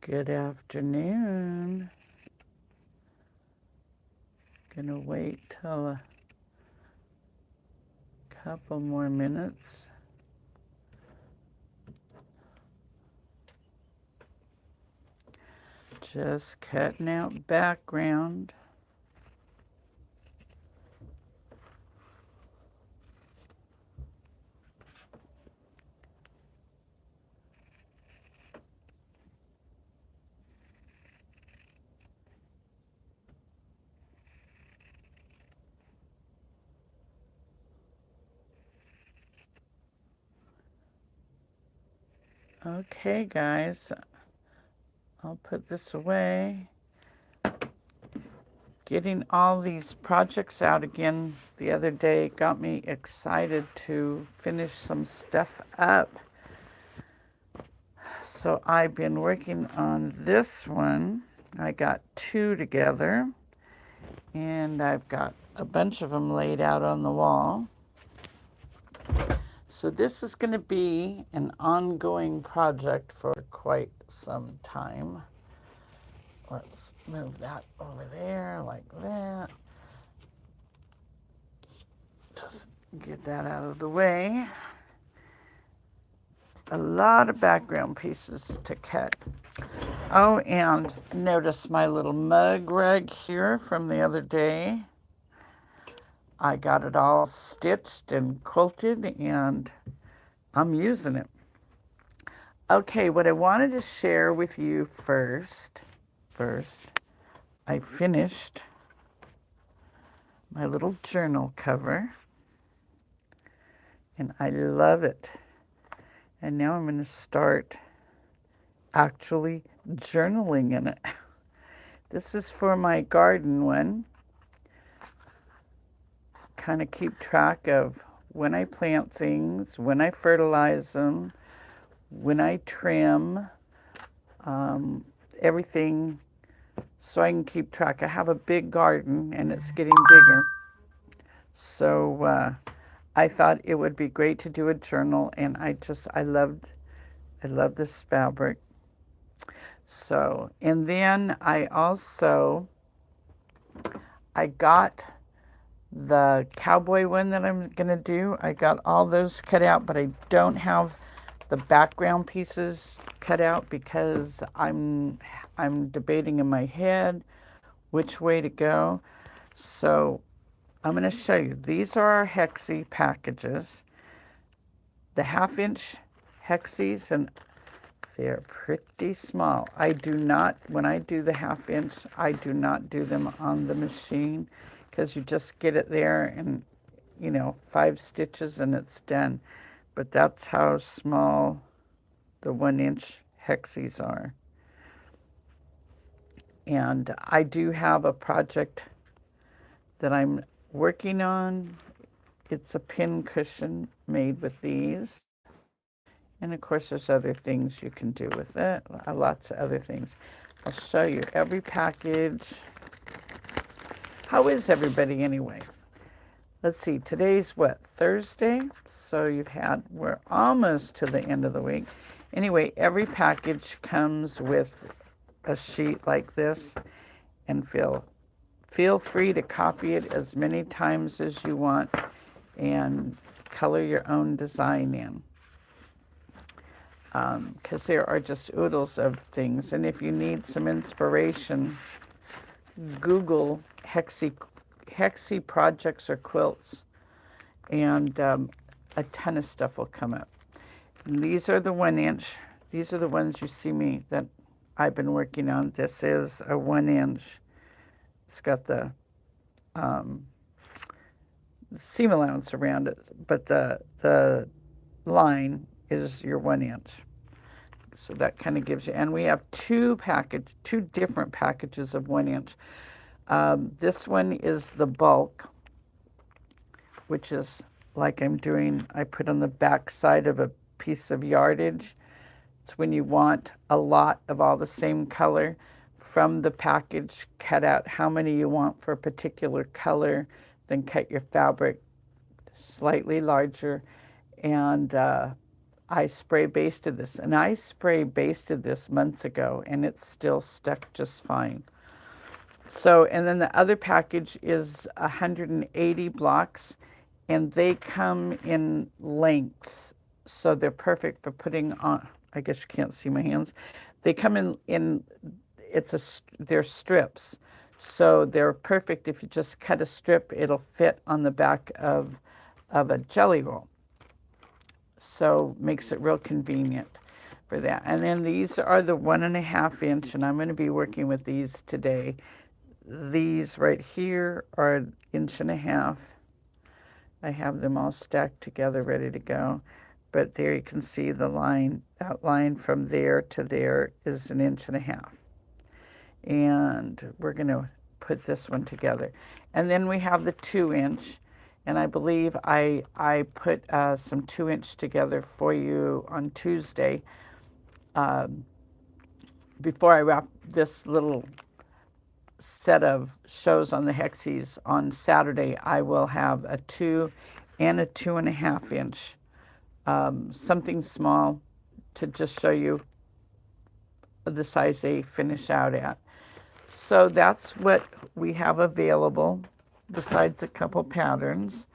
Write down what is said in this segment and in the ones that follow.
Good afternoon. Gonna wait till a couple more minutes. Just cutting out background. Okay, guys, I'll put this away. Getting all these projects out again the other day got me excited to finish some stuff up. So I've been working on this one. I got two together, and I've got a bunch of them laid out on the wall. So this is going to be an ongoing project for quite some time. Let's move that over there like that. Just get that out of the way. A lot of background pieces to cut. Oh, and notice my little mug rug here from the other day. I got it all stitched and quilted, and I'm using it. Okay, what I wanted to share with you first, I finished my little journal cover, and I love it. And now I'm going to start actually journaling in it. This is for my garden one. Kind of keep track of when I plant things, when I fertilize them, when I trim, everything, so I can keep track. I have a big garden and it's getting bigger. So I thought it would be great to do a journal, and I love this fabric. So, and then I got the cowboy one that I'm gonna do. I got all those cut out, but I don't have the background pieces cut out because I'm debating in my head which way to go. So I'm going to show you. These are our Hexies packages. The 1/2-inch Hexies, and they're pretty small. I do not, when I do the 1/2-inch, I do not do them on the machine because you just get it there and, 5 stitches and it's done. But that's how small the 1-inch Hexies are. And I do have a project that I'm working on. It's a pin cushion made with these. And of course, there's other things you can do with it. Lots of other things. I'll show you every package. How is everybody anyway? Let's see, today's what, Thursday? So we're almost to the end of the week. Anyway, every package comes with a sheet like this, and feel free to copy it as many times as you want and color your own design in. Because there are just oodles of things. And if you need some inspiration, Google Hexie projects or quilts, and a ton of stuff will come up. And these are the 1-inch. These are the ones you see me that I've been working on. This is a 1-inch. It's got the seam allowance around it, but the line is your 1-inch. So that kind of gives you, and we have two different packages of 1-inch. This one is the bulk, which is like I put on the back side of a piece of yardage. It's when you want a lot of all the same color. From the package, cut out how many you want for a particular color, then cut your fabric slightly larger, and I spray basted this, and I spray basted this months ago, and it's still stuck just fine. So, and then the other package is 180 blocks, and they come in lengths, so they're perfect for putting on. I guess you can't see my hands. They come in they're strips, so they're perfect. If you just cut a strip, it'll fit on the back of a jelly roll. So makes it real convenient for that. And then these are the 1.5 inch, and I'm going to be working with these today. These right here are 1.5 inch. I have them all stacked together, ready to go. But there you can see the line. That line from there to there is 1.5 inch. And we're going to put this one together. And then we have the 2 inch. And I believe I put some 2 inch together for you on Tuesday. Before I wrap this little set of shows on the Hexies on Saturday, I will have a 2 and a 2.5 inch. Something small to just show you the size they finish out at. So that's what we have available, besides a couple patterns.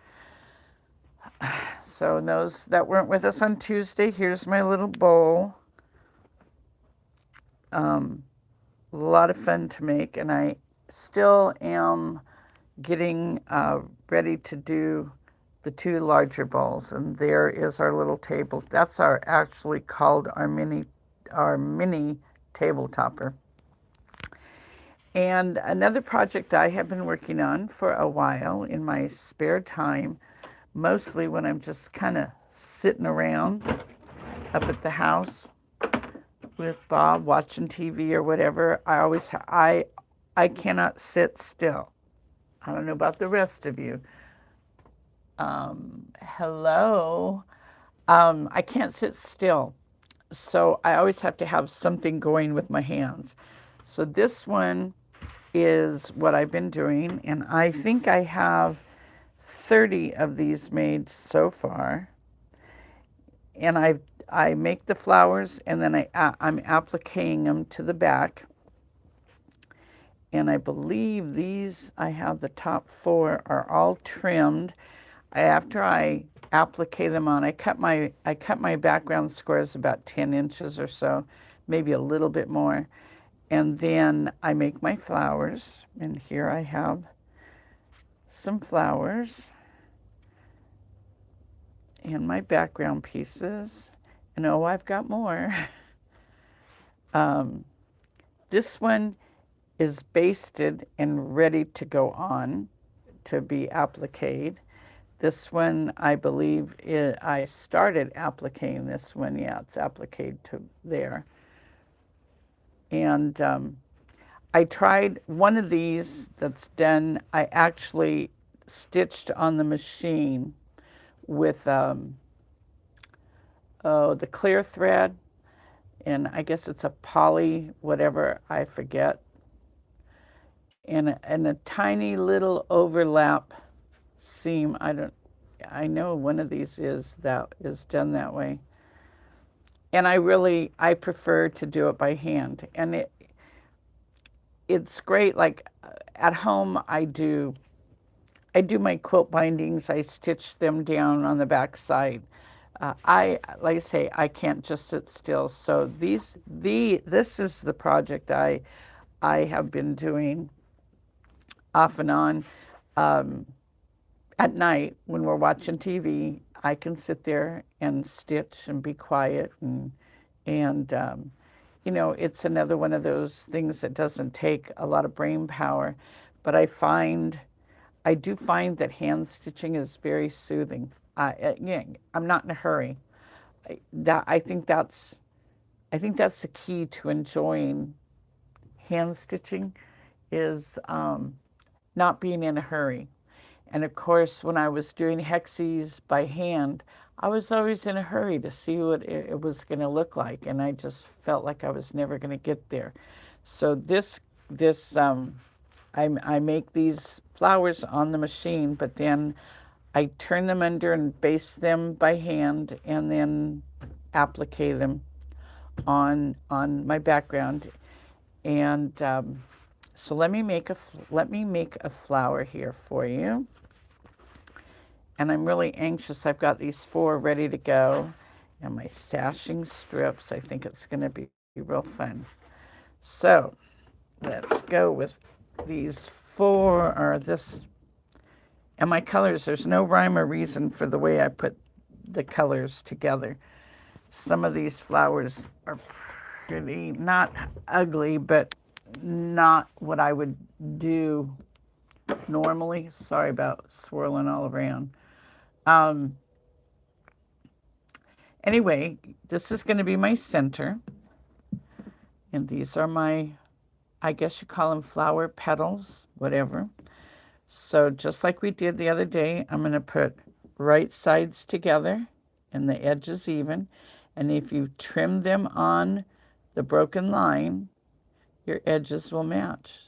So those that weren't with us on Tuesday, here's my little bowl. A lot of fun to make, and I still am getting ready to do the 2 larger bowls. And there is our little table. That's actually called our mini table topper. And another project I have been working on for a while in my spare time, mostly when I'm just kind of sitting around up at the house with Bob watching TV or whatever. I cannot sit still. I don't know about the rest of you. Hello. I can't sit still. So I always have to have something going with my hands. So this one is what I've been doing, and I think I have 30 of these made so far. And I make the flowers, and then I'm appliquing them to the back. And I believe these, I have the top 4 are all trimmed. After I applique them on, I cut my background squares about 10 inches or so, maybe a little bit more. And then I make my flowers, and here I have some flowers and my background pieces. And oh, I've got more. This one is basted and ready to go on to be appliqued. This one, I believe, I started appliquing this one. Yeah, it's appliqued to there. And I tried one of these that's done. I actually stitched on the machine with the clear thread, and I guess it's a poly whatever, I forget, and a tiny little overlap seam. I know one of these is done that way. And I prefer to do it by hand. And it's great. Like at home, I do my quilt bindings. I stitch them down on the back side. Like I say, I can't just sit still. So this is the project I have been doing off and on. At night when we're watching TV, I can sit there and stitch and be quiet, and it's another one of those things that doesn't take a lot of brain power, but I do find that hand stitching is very soothing. I'm not in a hurry. I think that's the key to enjoying hand stitching is not being in a hurry. And of course, when I was doing Hexies by hand, I was always in a hurry to see what it was going to look like, and I just felt like I was never going to get there. So I make these flowers on the machine, but then I turn them under and baste them by hand, and then applique them on my background. And so let me make a flower here for you. And I'm really anxious. I've got these 4 ready to go, and my sashing strips. I think it's going to be real fun. So let's go with these 4, or this, and my colors. There's no rhyme or reason for the way I put the colors together. Some of these flowers are pretty, not ugly, but not what I would do normally. Sorry about swirling all around. Anyway, this is going to be my center. And these are my, I guess you call them flower petals, whatever. So just like we did the other day, I'm going to put right sides together and the edges even. And if you trim them on the broken line, your edges will match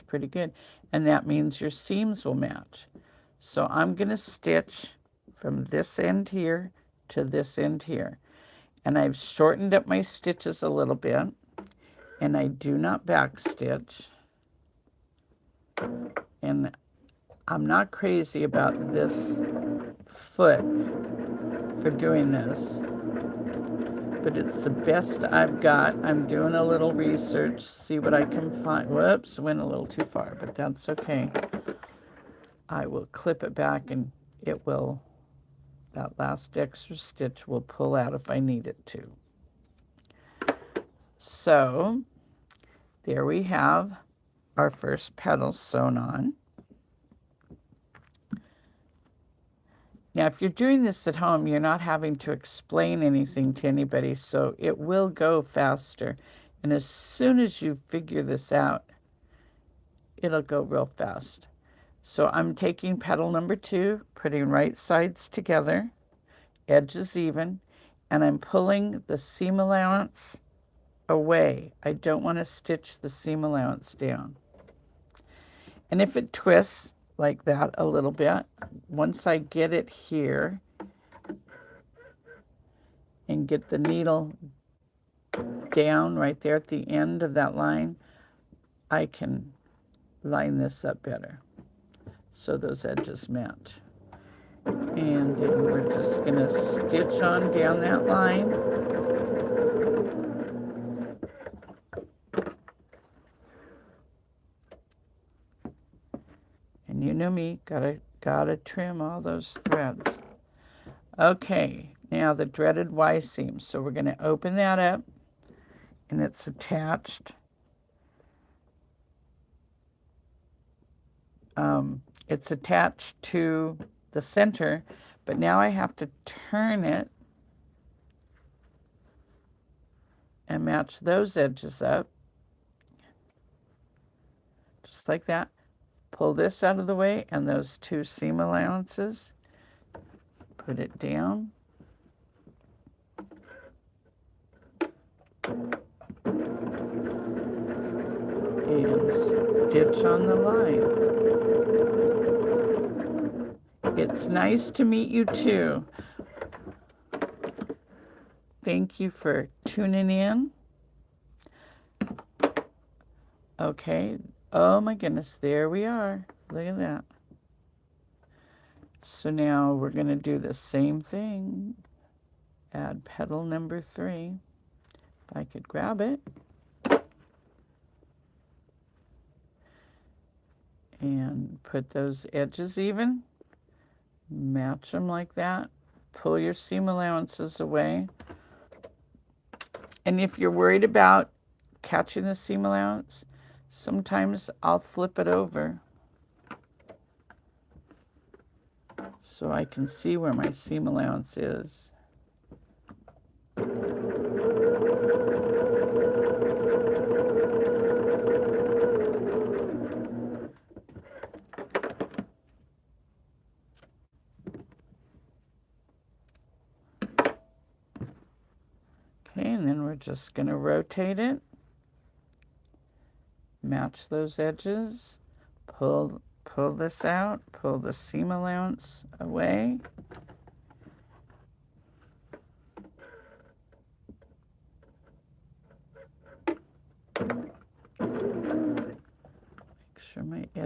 pretty good. And that means your seams will match. So I'm going to stitch from this end here to this end here. And I've shortened up my stitches a little bit. And I do not back stitch. And I'm not crazy about this foot for doing this, but it's the best I've got. I'm doing a little research, see what I can find. Whoops, went a little too far, but that's okay. I will clip it back and it will, that last extra stitch will pull out if I need it to. So there we have our first petal sewn on. Now, if you're doing this at home, you're not having to explain anything to anybody, so it will go faster. And as soon as you figure this out, it'll go real fast. So I'm taking petal number 2, putting right sides together, edges even, and I'm pulling the seam allowance away. I don't want to stitch the seam allowance down. And if it twists like that a little bit, once I get it here and get the needle down right there at the end of that line, I can line this up better so those edges match. And then we're just going to stitch on down that line. And you know me, gotta trim all those threads. Okay, now the dreaded Y seam. So we're going to open that up, and it's attached. It's attached to the center, but now I have to turn it and match those edges up. Just like that. Pull this out of the way and those 2 seam allowances. Put it down. And stitch on the line. It's nice to meet you too. Thank you for tuning in. Okay. Oh my goodness, there we are. Look at that. So now we're going to do the same thing. Add petal number 3. If I could grab it. And put those edges even. Match them like that. Pull your seam allowances away. And if you're worried about catching the seam allowance, sometimes I'll flip it over so I can see where my seam allowance is. Okay, and then we're just going to rotate it. Match those edges. Pull this out. Pull the seam allowance away.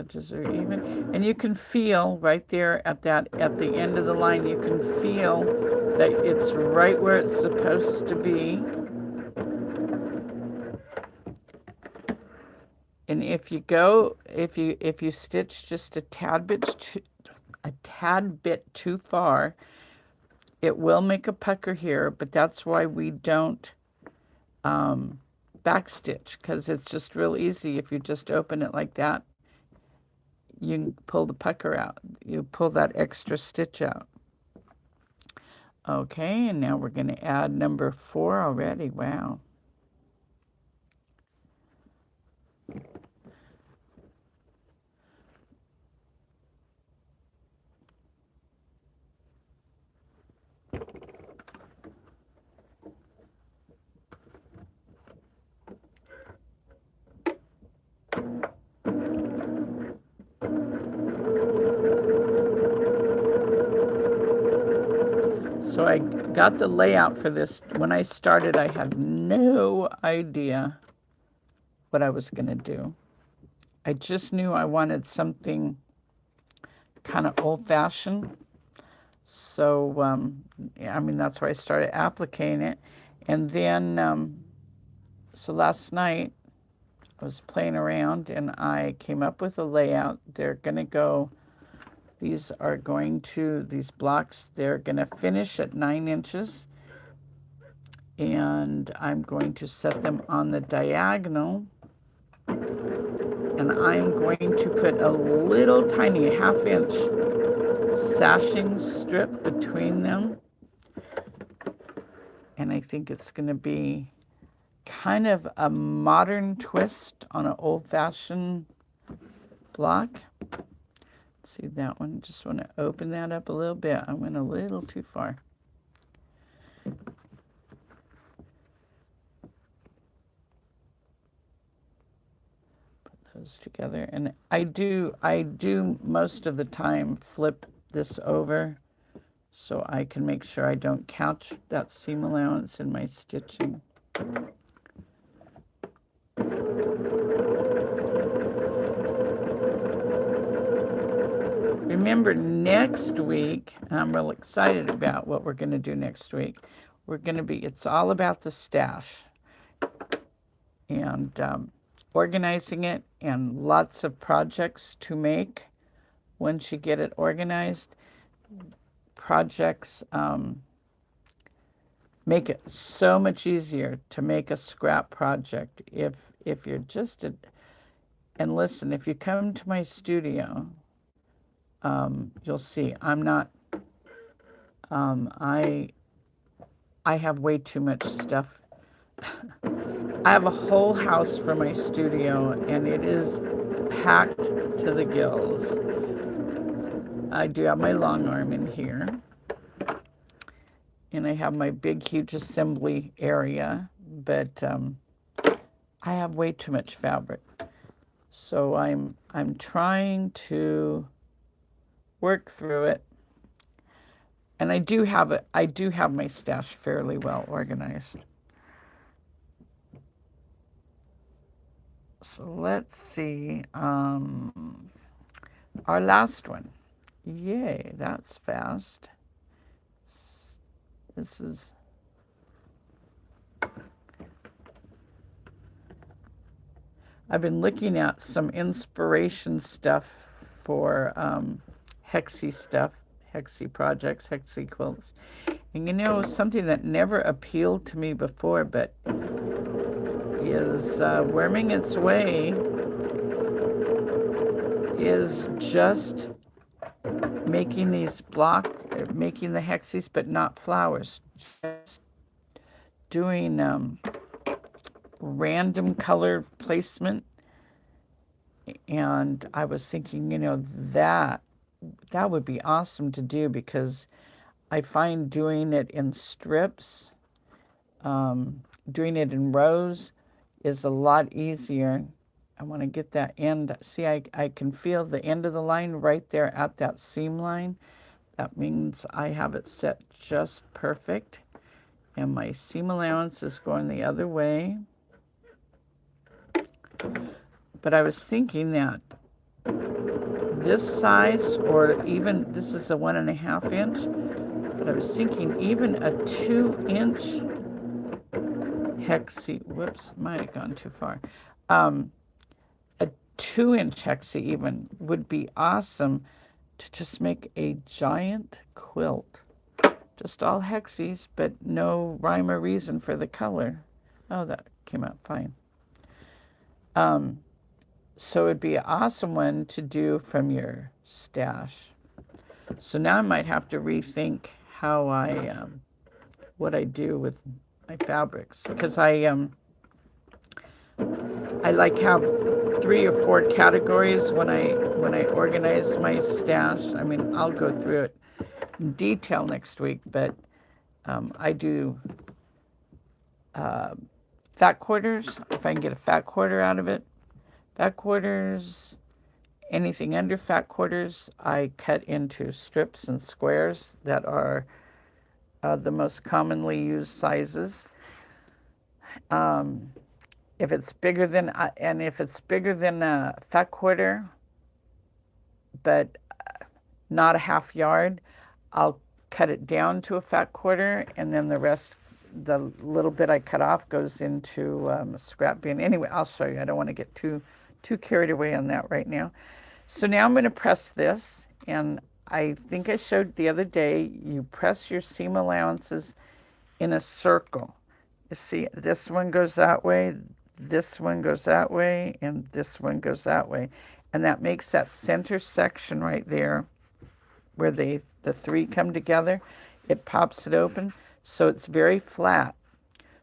edges are even. And you can feel right there at the end of the line, you can feel that it's right where it's supposed to be. And if you stitch just a tad bit too far, it will make a pucker here, but that's why we don't backstitch, because it's just real easy. If you just open it like that, you can pull the pucker out. You pull that extra stitch out. Okay, and now we're going to add number 4 already. Wow. So I got the layout for this. When I started, I had no idea what I was going to do. I just knew I wanted something kind of old-fashioned. So, I mean, that's why I started applicating it. And then, so last night, I was playing around and I came up with a layout. They're going to go, these blocks, they're going to finish at 9 inches. And I'm going to set them on the diagonal. And I'm going to put a little tiny 1/2 inch sashing strip between them. And I think it's going to be kind of a modern twist on an old-fashioned block. See that one? Just want to open that up a little bit. I went a little too far. Put those together. And I do most of the time flip this over so I can make sure I don't catch that seam allowance in my stitching. Remember, next week, and I'm real excited about what we're going to do next week. It's all about the stash and organizing it, and lots of projects to make once you get it organized. Projects make it so much easier to make a scrap project if you're just and listen, if you come to my studio, you'll see I'm not, I have way too much stuff. I have a whole house for my studio, and it is packed to the gills. I do have my long arm in here, and I have my big, huge assembly area, but I have way too much fabric. So I'm trying to work through it. And I do have my stash fairly well organized. So let's see, our last one. Yay, that's fast. This is, I've been looking at some inspiration stuff for Hexie stuff, Hexie projects, Hexie quilts. And you know, something that never appealed to me before, but is worming its way, is just making these blocks, making the Hexies, but not flowers. Just doing random color placement. And I was thinking, you know, that would be awesome to do, because I find doing it in strips, doing it in rows is a lot easier. I want to get that end. See, I can feel the end of the line right there at that seam line. That means I have it set just perfect. And my seam allowance is going the other way. But I was thinking that this size, or even, this is a 1.5 inch, but I was thinking even a 2-inch hexie, whoops, might have gone too far. A 2-inch hexie even would be awesome to just make a giant quilt. Just all hexies, but no rhyme or reason for the color. Oh, that came out fine. So it'd be an awesome one to do from your stash. So now I might have to rethink how what I do with my fabrics, because I like have 3 or 4 categories when I organize my stash. I mean, I'll go through it in detail next week, but I do fat quarters, if I can get a fat quarter out of it. Fat quarters, anything under fat quarters, I cut into strips and squares that are the most commonly used sizes. If it's bigger than, a fat quarter, but not a half yard, I'll cut it down to a fat quarter, and then the rest, the little bit I cut off, goes into a scrap bin. Anyway, I'll show you. I don't want to get too carried away on that right now. So now I'm going to press this, and I think I showed the other day, you press your seam allowances in a circle. You see, this one goes that way, this one goes that way, and this one goes that way. And that makes that center section right there where the 3 come together. It pops it open, so it's very flat.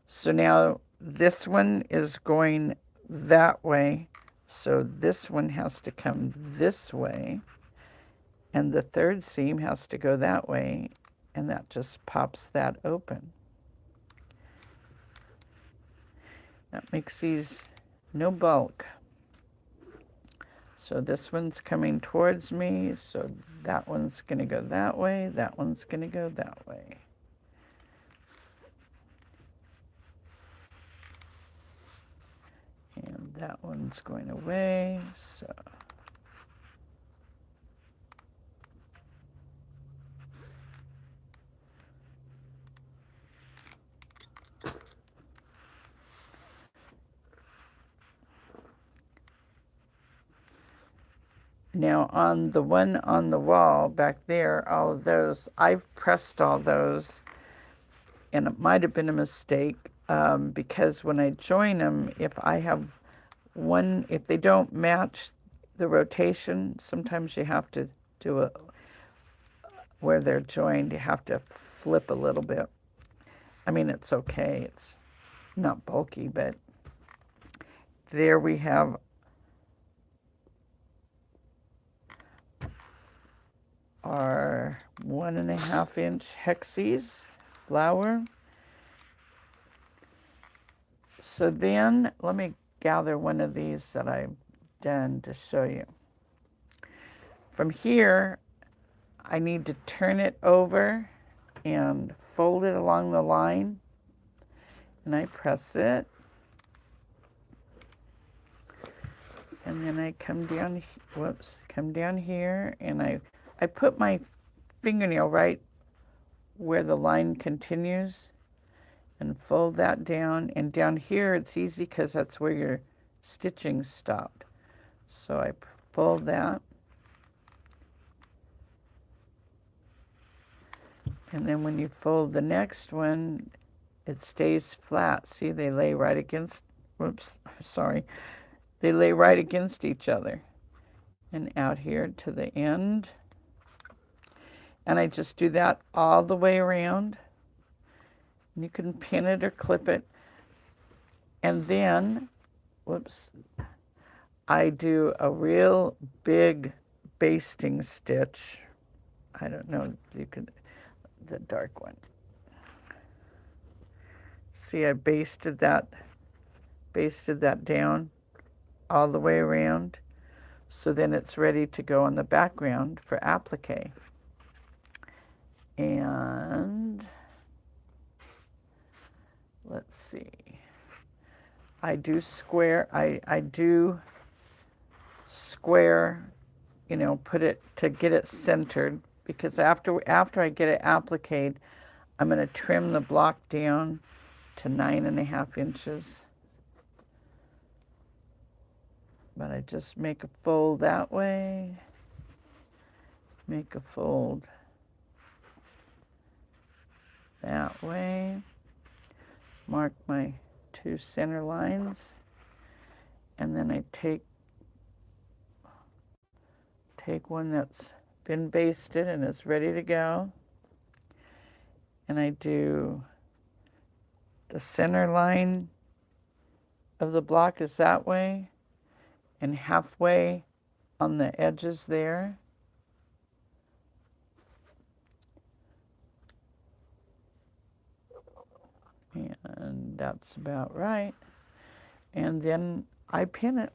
So now this one is going that way, so this one has to come this way, and the 3rd seam has to go that way, and that just pops that open. That makes these no bulk. So this one's coming towards me, so that one's going to go that way, that one's going to go that way. And that one's going away, so. Now on the one on the wall back there, all of those, I've pressed all those, and it might have been a mistake because when I join them, if I have one, if they don't match the rotation, sometimes you have to do it where they're joined, you have to flip a little bit. I mean, it's okay, it's not bulky, but there we have our 1.5 inch Hexies flower. So then let me gather one of these that I've done to show you. From here, I need to turn it over and fold it along the line, and I press it, and then I come down, come down here, and I put my fingernail right where the line continues and fold that down. And down here it's easy because that's where your stitching stopped. So I fold that. And then when you fold the next one, it stays flat. See, they lay right against, they lay right against each other. And out here to the end. And I just do that all the way around. You can pin it or clip it. And then, I do a real big basting stitch. I don't know if you could, the dark one. See, I basted that down all the way around. So then it's ready to go on the background for applique. And let's see. I do square you know, put it to get it centered, because after I get it appliqued, I'm going to trim the block down to 9.5 inches. But I just make a fold that way, make a fold that way, mark my 2 center lines, and then I take one that's been basted and is ready to go, and I do the center line of the block is that way, and halfway on the edges there. And that's about right. And then I pin it.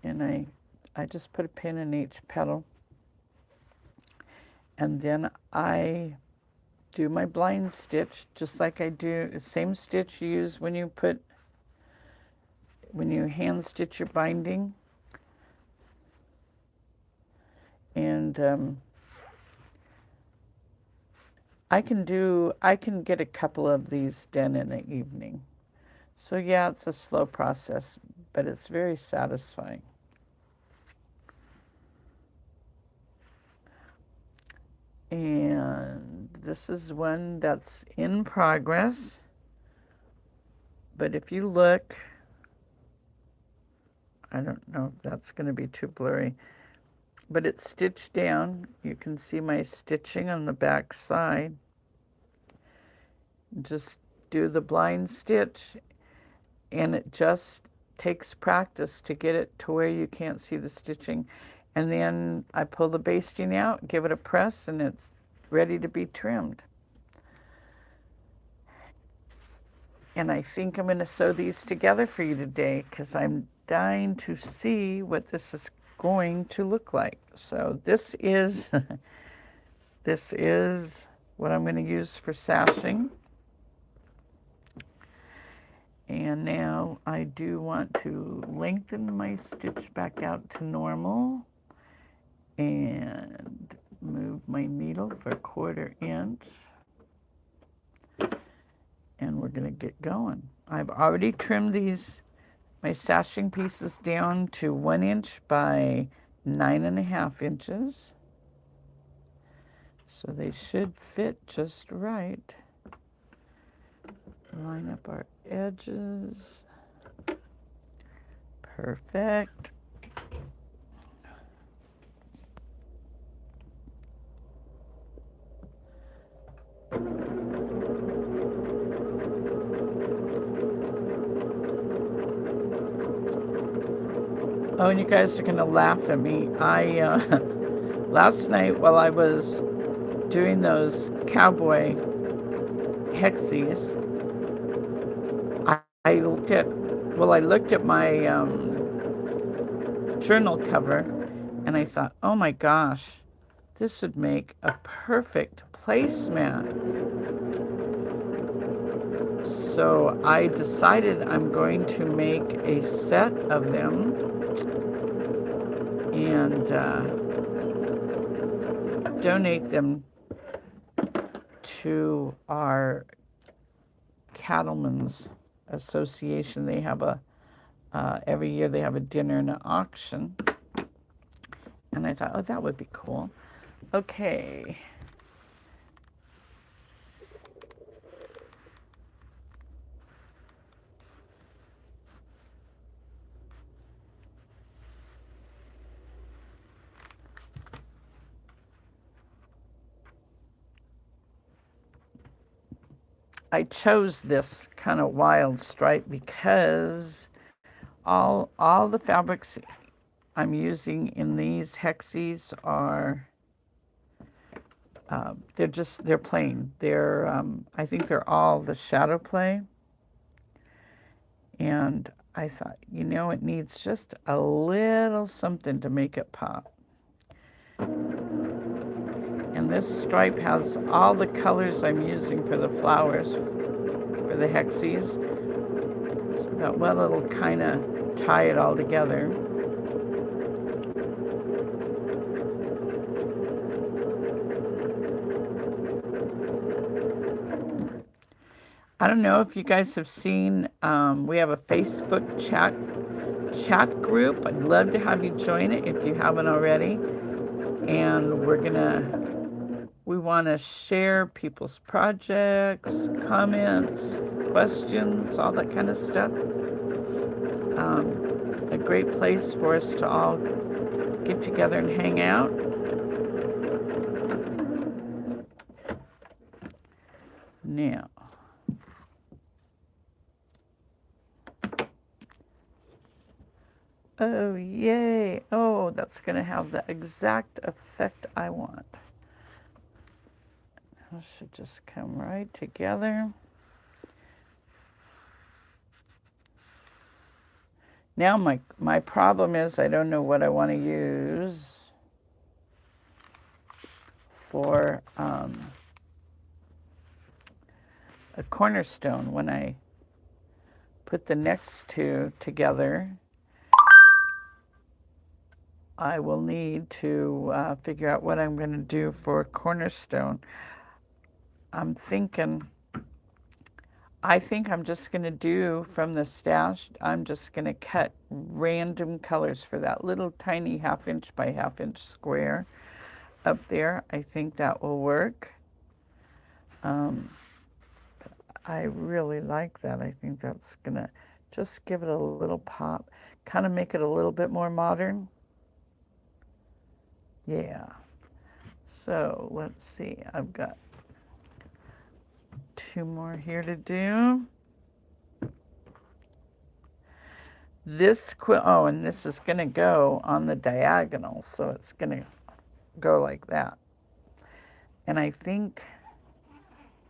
And I just put a pin in each petal. And then I do my blind stitch, just like I do the same stitch you use when you hand stitch your binding. And I can get a couple of these done in the evening. So yeah, it's a slow process, but it's very satisfying. And this is one that's in progress. But if you look, I don't know if that's going to be too blurry, but it's stitched down. You can see my stitching on the back side. Just do the blind stitch, and it just takes practice to get it to where you can't see the stitching. And then I pull the basting out, give it a press, and it's ready to be trimmed. And I think I'm going to sew these together for you today, because I'm dying to see what this is going to look like. So this is this is what I'm going to use for sashing. And now I do want to lengthen my stitch back out to normal and move my needle for 1/4 inch. And we're going to get going. I've already trimmed my sashing pieces down to 1 inch by 9.5 inches. So they should fit just right. Line up our edges. Perfect. Oh, and you guys are going to laugh at me. Last night while I was doing those cowboy Hexies, I looked at my journal cover, and I thought, oh my gosh, this would make a perfect placemat. So I decided I'm going to make a set of them and donate them to our Cattlemen's Association. They have every year they have a dinner and an auction. And I thought, oh, that would be cool. Okay. I chose this kind of wild stripe because all the fabrics I'm using in these Hexies are they're plain. They're I think they're all the shadow play. And I thought, you know, it needs just a little something to make it pop. And this stripe has all the colors I'm using for the flowers, for the Hexies. So that, well, it'll kind of tie it all together. I don't know if you guys have seen, we have a Facebook chat group. I'd love to have you join it if you haven't already. And we want to share people's projects, comments, questions, all that kind of stuff. A great place for us to all get together and hang out. Now, oh, yay. Oh, that's going to have the exact effect I want. It should just come right together. Now my problem is I don't know what I want to use for a cornerstone. When I put the next two together, I will need to figure out what I'm going to do for a cornerstone. I think I'm just going to do from the stash, I'm just going to cut random colors for that little tiny 1/2 inch by 1/2 inch square up there. I think that will work. I really like that. I think that's going to just give it a little pop, kind of make it a little bit more modern. Yeah. So let's see, I've got 2 more here to do. This quilt, oh, and this is going to go on the diagonal, so it's going to go like that. And I think,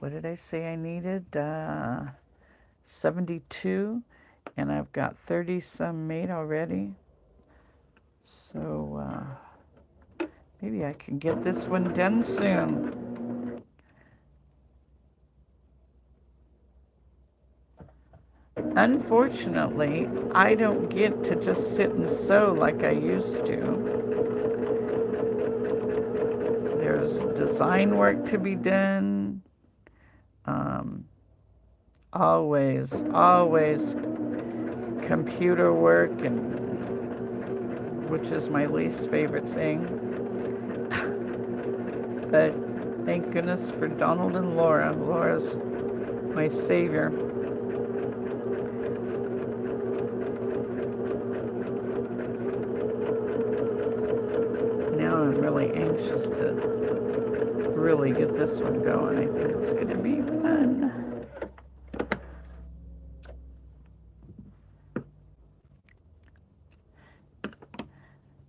what did I say I needed? 72, and I've got 30 some made already. So maybe I can get this one done soon. Unfortunately, I don't get to just sit and sew like I used to. There's design work to be done. Always computer work, and which is my least favorite thing. But thank goodness for Donald and Laura. Laura's my savior. Now I'm really anxious to really get this one going. I think it's going to be fun.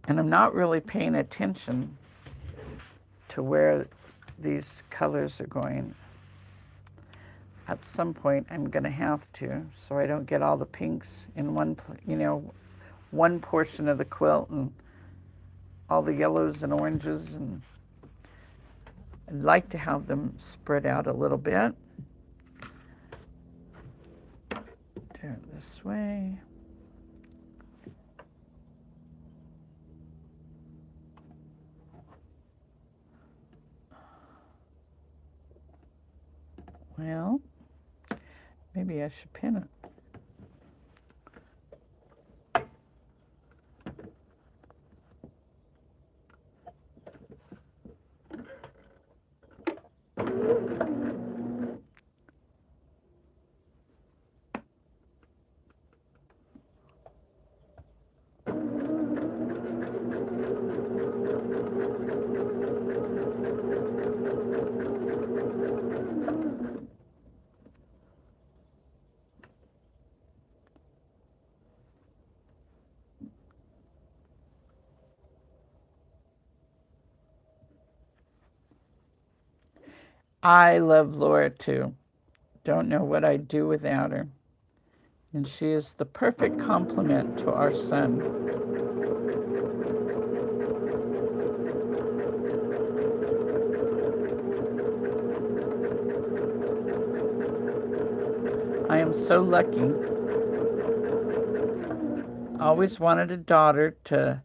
And I'm not really paying attention to where these colors are going. At some point, I'm going to have to, so I don't get all the pinks in one portion of the quilt and all the yellows and oranges. And I'd like to have them spread out a little bit. Do it this way. Well, maybe I should pin it. I love Laura too. Don't know what I'd do without her. And she is the perfect complement to our son. I am so lucky. always wanted a daughter to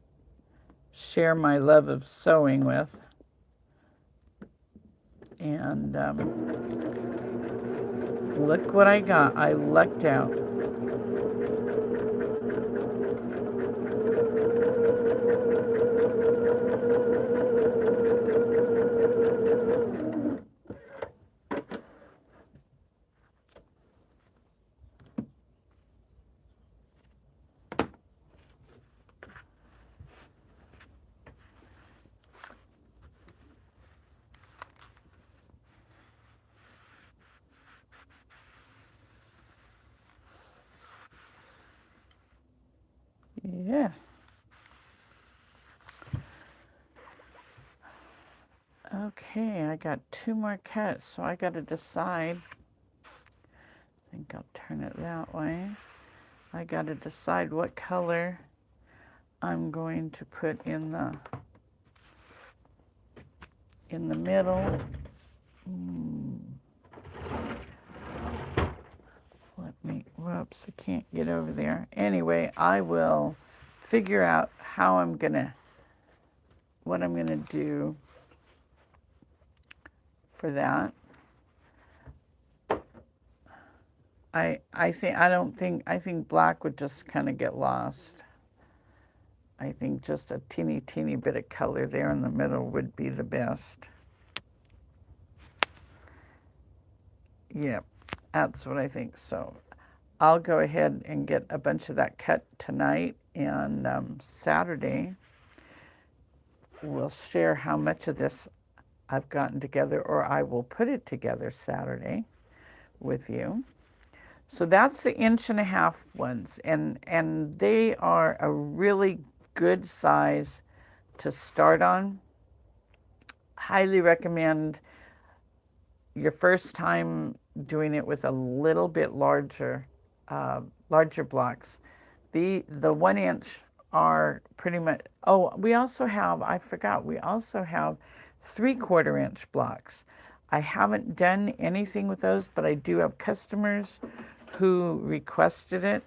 share my love of sewing with. And look what I got. I lucked out. Yeah. Okay, I got 2 more cuts, so I got to decide. I think I'll turn it that way. I got to decide what color I'm going to put in the middle. Whoops, I can't get over there. Anyway, I will figure out what I'm gonna do for that. I think black would just kind of get lost. I think just a teeny bit of color there in the middle would be the best. Yep, that's what I think. So I'll go ahead and get a bunch of that cut tonight, and Saturday we'll share how much of this I've gotten together, or I will put it together Saturday with you. So that's the 1.5 inch ones, and they are a really good size to start on. Highly recommend your first time doing it with a little bit larger blocks. The 1 inch are pretty much, oh, we also have, I forgot, we also have 3/4 inch blocks. I haven't done anything with those, but I do have customers who requested it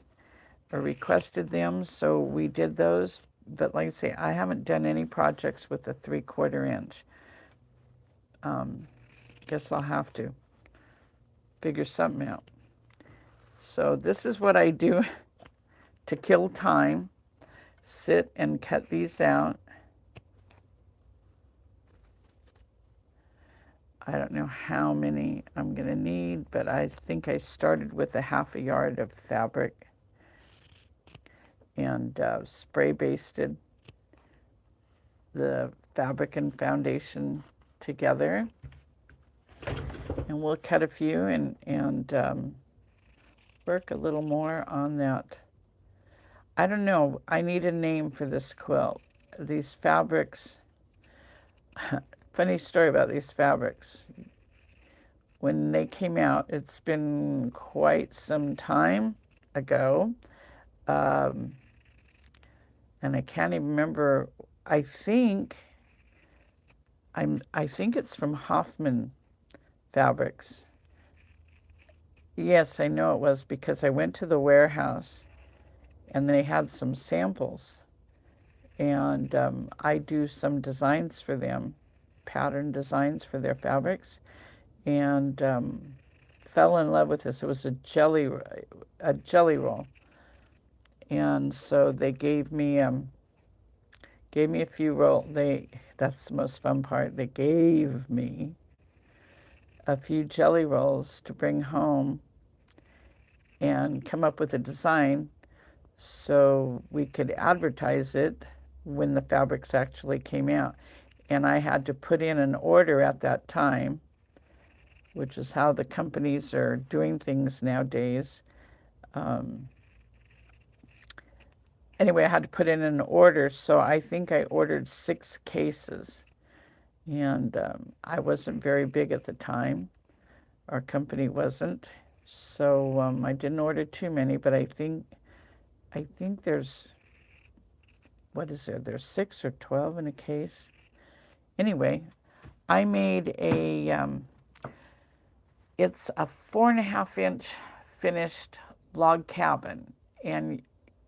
or requested them, so we did those. But like I say, I haven't done any projects with a 3/4 inch. Guess I'll have to figure something out. So this is what I do to kill time. Sit and cut these out. I don't know how many I'm going to need, but I think I started with a 1/2 yard of fabric and spray basted the fabric and foundation together. And we'll cut a few and work a little more on that. I don't know. I need a name for this quilt. These fabrics, funny story about these fabrics. When they came out, it's been quite some time ago. And I can't even remember. I think it's from Hoffman Fabrics. Yes, I know it was because I went to the warehouse and they had some samples. And I do some designs for them, pattern designs for their fabrics, and fell in love with this. It was a jelly roll. And so they gave me a few that's the most fun part. They gave me a few jelly rolls to bring home and come up with a design so we could advertise it when the fabrics actually came out. And I had to put in an order at that time, which is how the companies are doing things nowadays. Anyway, I had to put in an order, so I think I ordered 6 cases. And I wasn't very big at the time. Our company wasn't. So I didn't order too many, but I think there's, what is there? There's 6 or 12 in a case. Anyway, I made it's a 4.5 inch finished log cabin. And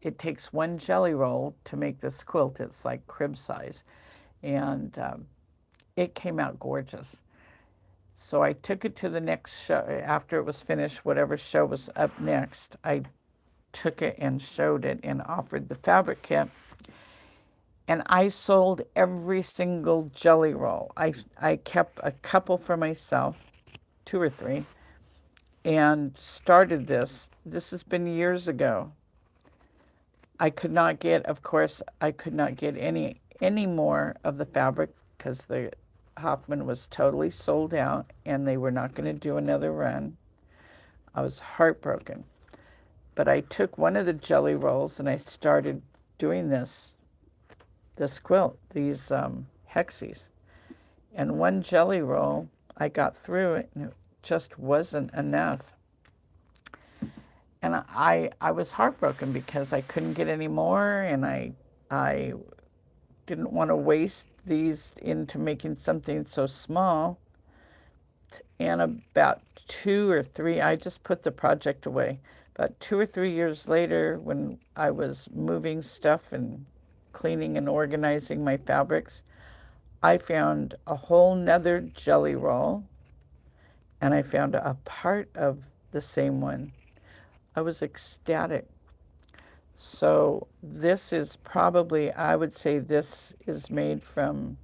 it takes one jelly roll to make this quilt. It's like crib size. And it came out gorgeous. So I took it to the next show. After it was finished, whatever show was up next, I took it and showed it and offered the fabric kit. And I sold every single jelly roll. I kept a couple for myself, 2 or 3, and started this. This has been years ago. I could not get, of course, I could not get any more of the fabric because the Hoffman was totally sold out and they were not going to do another run. I was heartbroken. But I took one of the jelly rolls and I started doing this quilt, these Hexies. And one jelly roll, I got through it and it just wasn't enough. And I was heartbroken because I couldn't get any more, and I didn't want to waste these into making something so small. And about 2 or 3, I just put the project away. About 2 or 3 years later, when I was moving stuff and cleaning and organizing my fabrics, I found a whole nother jelly roll, and I found a part of the same one. I was ecstatic. So this is probably, I would say this is made from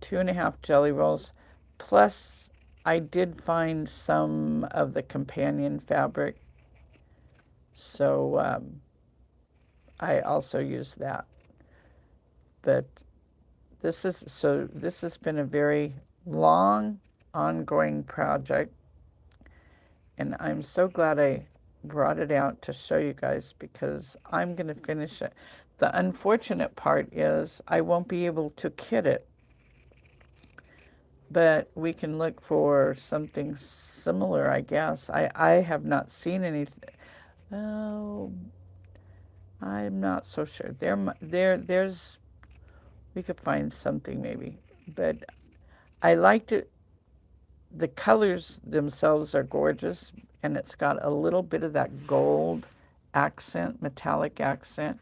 2.5 jelly rolls. Plus, I did find some of the companion fabric. So I also used that. But this has been a very long, ongoing project. And I'm so glad I brought it out to show you guys because I'm going to finish it. The unfortunate part is I won't be able to kit it, but we can look for something similar, I guess. I have not seen anything. Oh, I'm not so sure. There's we could find something maybe, but I liked it. The colors themselves are gorgeous, and it's got a little bit of that gold accent, metallic accent,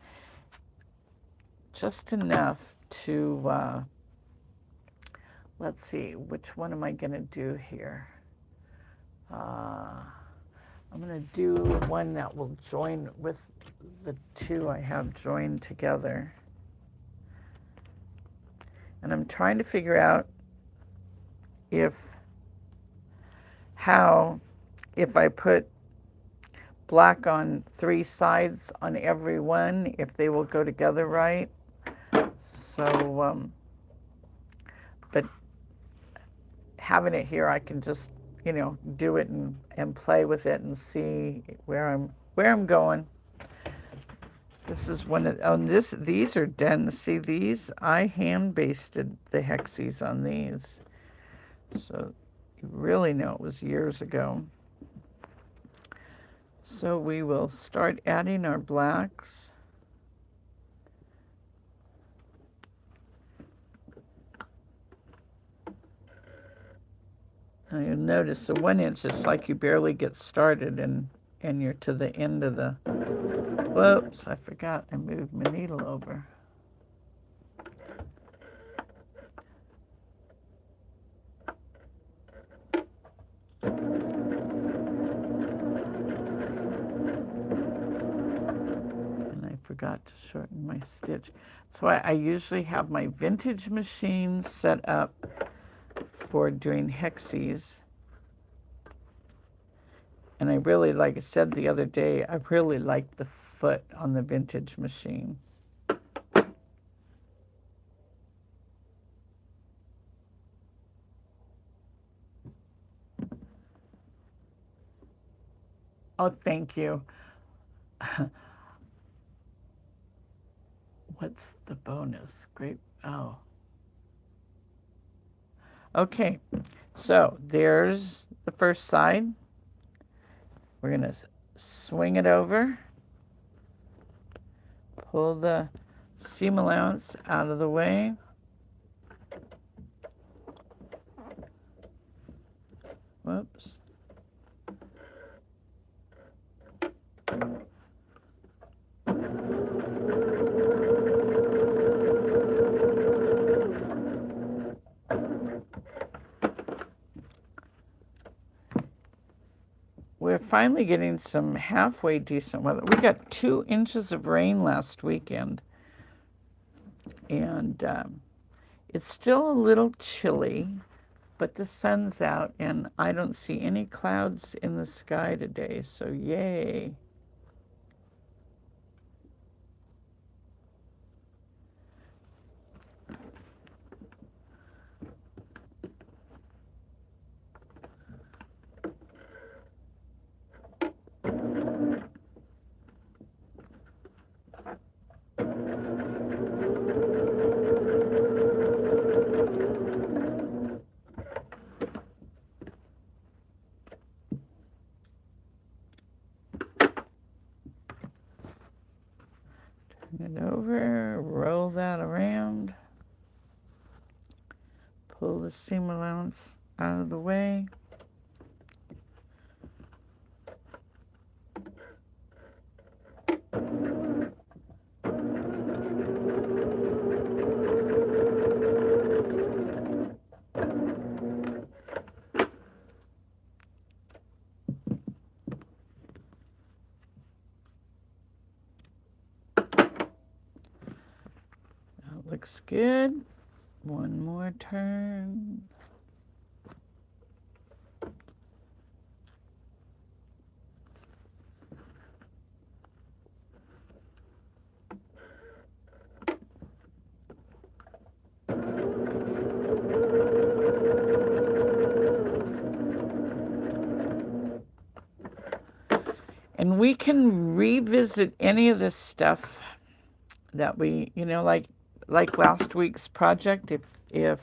just enough to, let's see, which one am I going to do here? I'm going to do one that will join with the 2 I have joined together. And I'm trying to figure out if I put black on 3 sides on every one, if they will go together right. So, but having it here, I can just, do it and play with it and see where I'm going. This is one of, these are done. See these? I hand basted the Hexies on these. So you really know it was years ago. So we will start adding our blacks. Now you'll notice the 1 inch is like you barely get started and you're to the end of the, whoops, I forgot I moved my needle over. Forgot to shorten my stitch. That's why I usually have my vintage machine set up for doing Hexies. And I really, like I said the other day, I really like the foot on the vintage machine. Oh, thank you. What's the bonus? Great. Oh. Okay. So there's the first side. We're going to swing it over. Pull the seam allowance out of the way. Whoops. we're finally getting some halfway decent weather. We got 2 inches of rain last weekend, and it's still a little chilly, but the sun's out, and I don't see any clouds in the sky today, so yay. Turn it over, roll that around, pull the seam allowance out of the way. Looks good. One more turn. And we can revisit any of this stuff that we, like last week's project. If you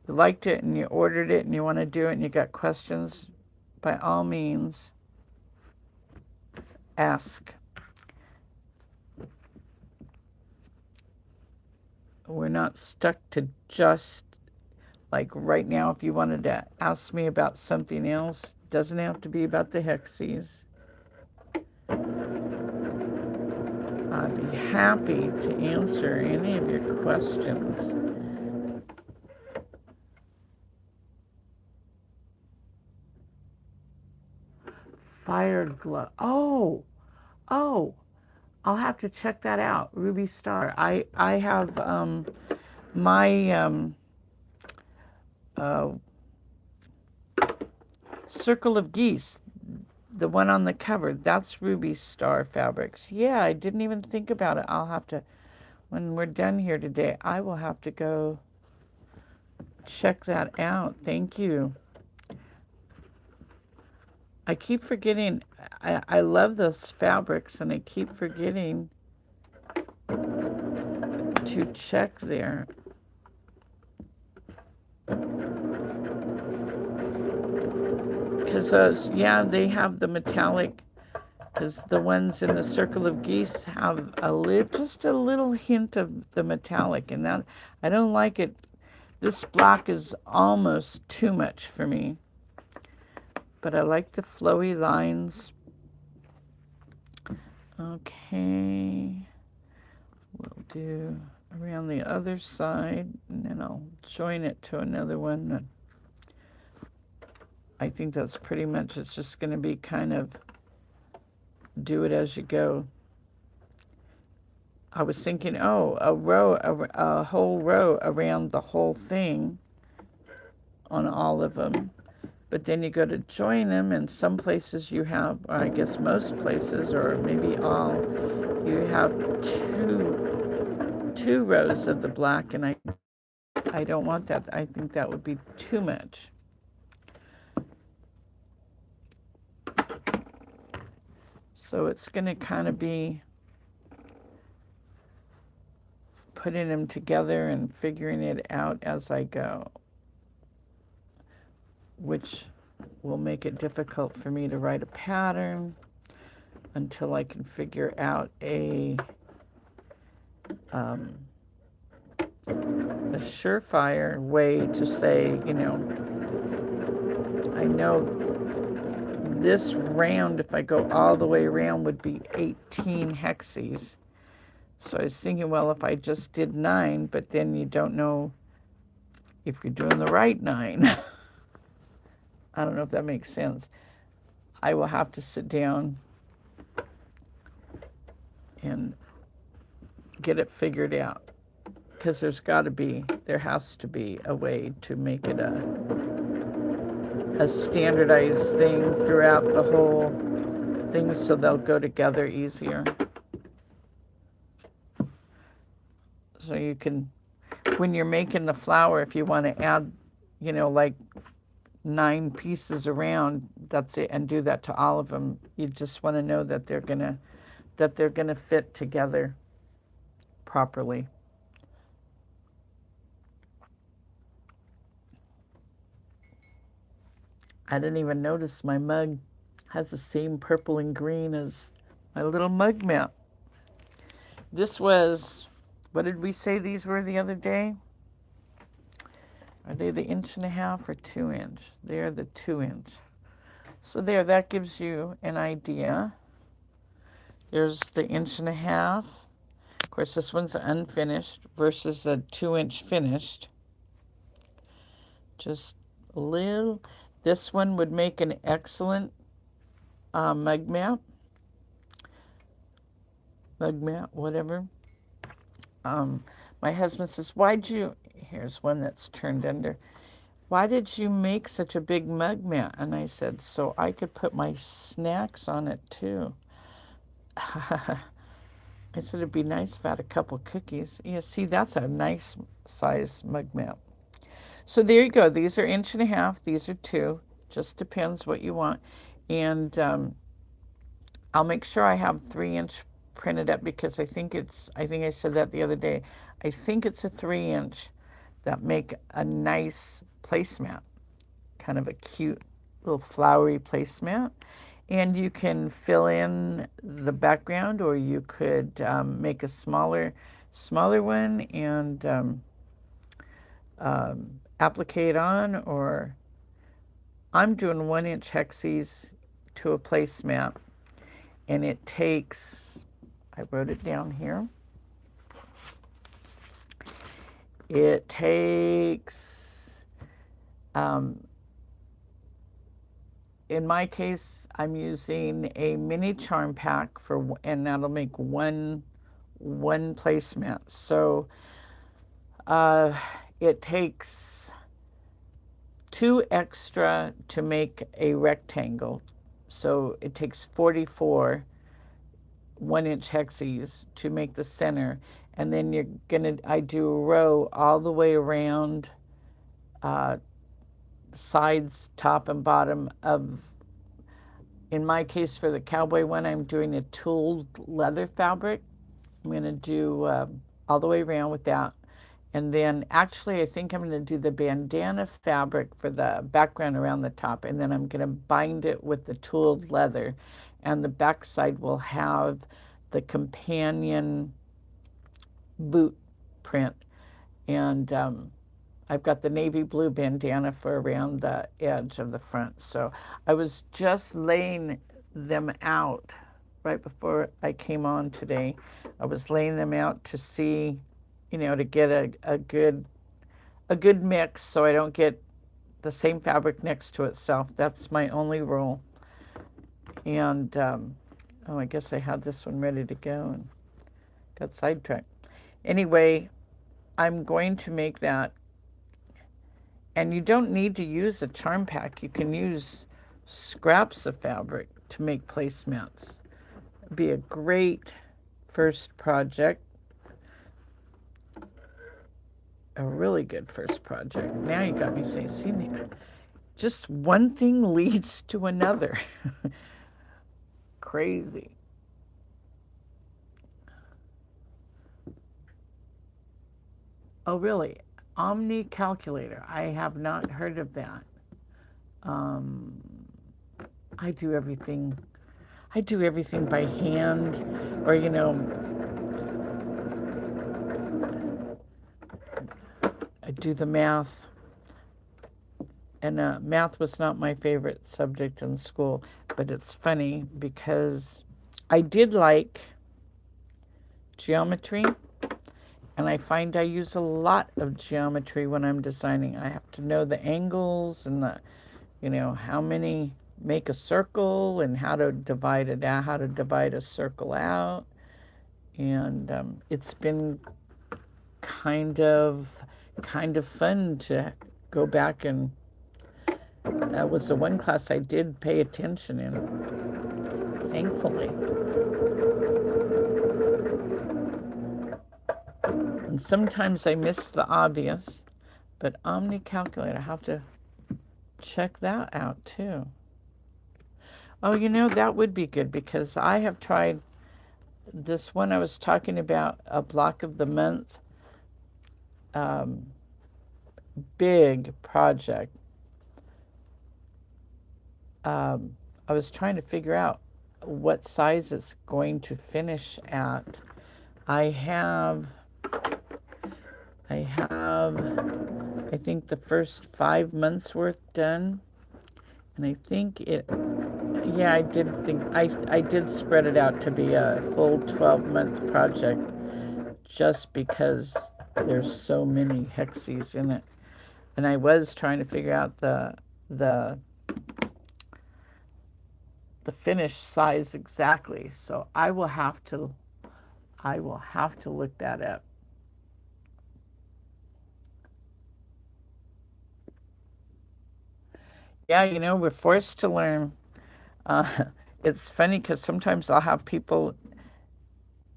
liked it and you ordered it and you want to do it and you got questions, by all means, ask. We're not stuck to just, like right now, if you wanted to ask me about something else, doesn't have to be about the Hexies. I'd be happy to answer any of your questions. Fire glow. Oh, I'll have to check that out. Ruby Star. I have my Circle of Geese, the one on the cover. That's Ruby Star Fabrics. Yeah, I didn't even think about it. I'll have to, when we're done here today, I will have to go check that out. Thank you. I keep forgetting, I love those fabrics, and I keep forgetting to check there. Because those, yeah, they have the metallic, because the ones in the Circle of Geese have just a little hint of the metallic, and that, I don't like it. This black is almost too much for me. But I like the flowy lines. Okay. We'll do around the other side, and then I'll join it to another one. I think that's pretty much, it's just going to be kind of do it as you go. I was thinking, oh, a whole row around the whole thing on all of them. But then you go to join them, and some places you have, or I guess most places, or maybe all, you have two rows of the black, and I don't want that. I think that would be too much. So it's going to kind of be putting them together and figuring it out as I go, which will make it difficult for me to write a pattern until I can figure out a surefire way to say, I know this round, if I go all the way around, would be 18 Hexies. So I was thinking, well, if I just did 9, but then you don't know if you're doing the right 9. I don't know if that makes sense. I will have to sit down and get it figured out, because there has to be a way to make it a standardized thing throughout the whole thing so they'll go together easier. So you can, when you're making the flower, if you want to add, like 9 pieces around, that's it, and do that to all of them. You just want to know that they're gonna fit together properly. I didn't even notice my mug has the same purple and green as my little mug map. This was, what did we say these were the other day? Are they the 1.5 or 2 inch? They're the 2 inch. So there, that gives you an idea. There's the 1.5 inch. Of course, this one's unfinished versus a 2 inch finished. Just a little. This one would make an excellent mug map, whatever. My husband says, here's one that's turned under. Why did you make such a big mug mat? And I said, so I could put my snacks on it too. I said, it'd be nice if I had a couple cookies. Yeah, see, that's a nice size mug mat. So there you go. These are 1.5 inch. These are 2. Just depends what you want. And I'll make sure I have 3 inch printed up, because I think I said that the other day. I think it's a 3 inch that make a nice placemat, kind of a cute little flowery placemat. And you can fill in the background, or you could make a smaller one and applique on, or I'm doing 1 inch Hexies to a placemat, and it takes, I wrote it down here, it takes, in my case, I'm using a mini charm pack and that'll make one placemat. So it takes 2 extra to make a rectangle. So it takes 44 1 inch Hexies to make the center. And then I do a row all the way around, sides, top and bottom of, in my case for the cowboy one, I'm doing a tooled leather fabric. I'm going to do all the way around with that. And then actually I think I'm going to do the bandana fabric for the background around the top, and then I'm going to bind it with the tooled leather, and the back side will have the companion boot print. And I've got the navy blue bandana for around the edge of the front. So I was just laying them out right before I came on today. I was laying them out to see, to get a good mix, so I don't get the same fabric next to itself. That's my only rule. And I guess I had this one ready to go and got sidetracked. Anyway, I'm going to make that. And you don't need to use a charm pack. You can use scraps of fabric to make placemats. It'd be a great first project. A really good first project. Now you got me thinking, just one thing leads to another. Crazy. Oh, really? Omni calculator. I have not heard of that. I do everything by hand, or I do the math. And math was not my favorite subject in school, but it's funny because I did like geometry, and I find I use a lot of geometry when I'm designing. I have to know the angles and you know, how many make a circle and how to divide it out, how to divide a circle out. And it's been kind of fun to go back, and that was the one class I did pay attention in, thankfully. And sometimes I miss the obvious, but Omni Calculator, I have to check that out too. Oh, you know, that would be good because I have tried this one I was talking about, a block of the month, big project. I was trying to figure out what size it's going to finish at. I have, I think the first 5 months worth done. And I think yeah, I did spread it out to be a full 12-month project just because there's so many Hexies in it. And I was trying to figure out the finished size exactly. So I will have to look that up. Yeah, you know, we're forced to learn. It's funny because sometimes I'll have people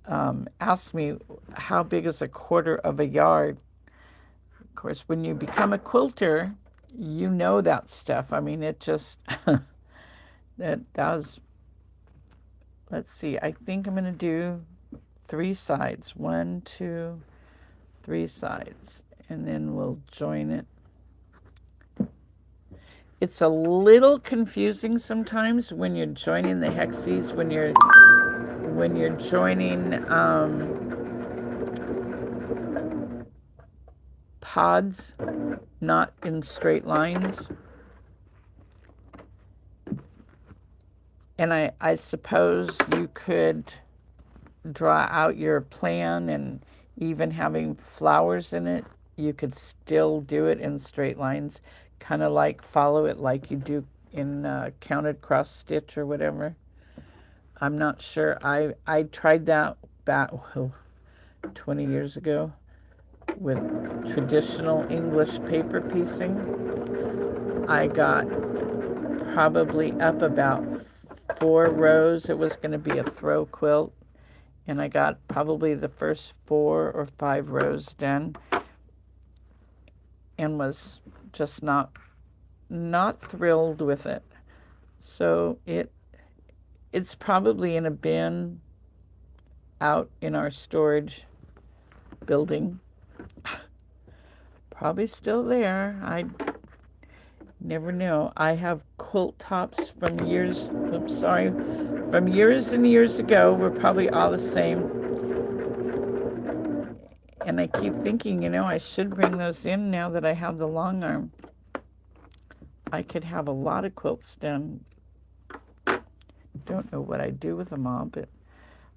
ask me, how big is a quarter of a yard? Of course, when you become a quilter, you know that stuff. I mean, it just, that does, let's see, I think I'm going to do 3 sides. 1, 2, 3 sides. And then we'll join it. It's a little confusing sometimes when you're joining the Hexies, when you're joining pods, not in straight lines. And I suppose you could draw out your plan, and even having flowers in it, you could still do it in straight lines, kind of like follow it like you do in counted cross stitch or whatever. I'm not sure. I tried that back 20 years ago with traditional English paper piecing. I got probably up about 4 rows. It was going to be a throw quilt, and I got probably the first 4 or 5 rows done, and was just not thrilled with it. So it's probably in a bin out in our storage building. Probably still there. I never know. I have quilt tops from years and years ago. We're probably all the same. And I keep thinking, you know, I should bring those in now that I have the long arm. I could have a lot of quilts done. Don't know what I'd do with them all, but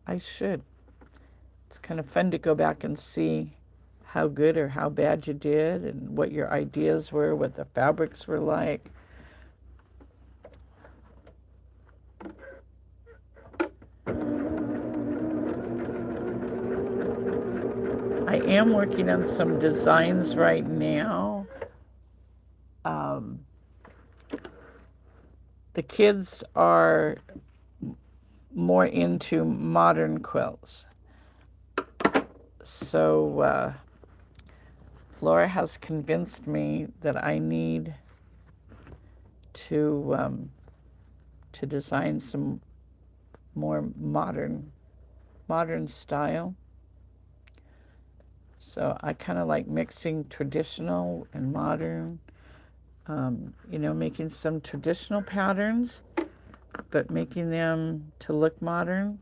I should. It's kind of fun to go back and see how good or how bad you did and what your ideas were, what the fabrics were like. I am working on some designs right now. The kids are more into modern quilts. So Laura has convinced me that I need to design some more modern style. So I kind of like mixing traditional and modern. You know, making some traditional patterns, but making them to look modern.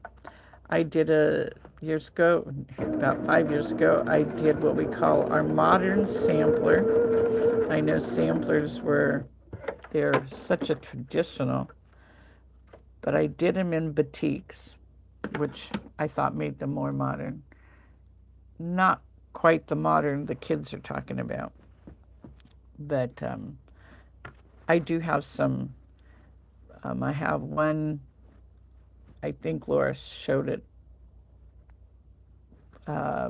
I did about 5 years ago, I did what we call our modern sampler. I know samplers they're such a traditional, but I did them in batiks, which I thought made them more modern. Not quite the modern the kids are talking about, but I do have some. I have one, I think Laura showed it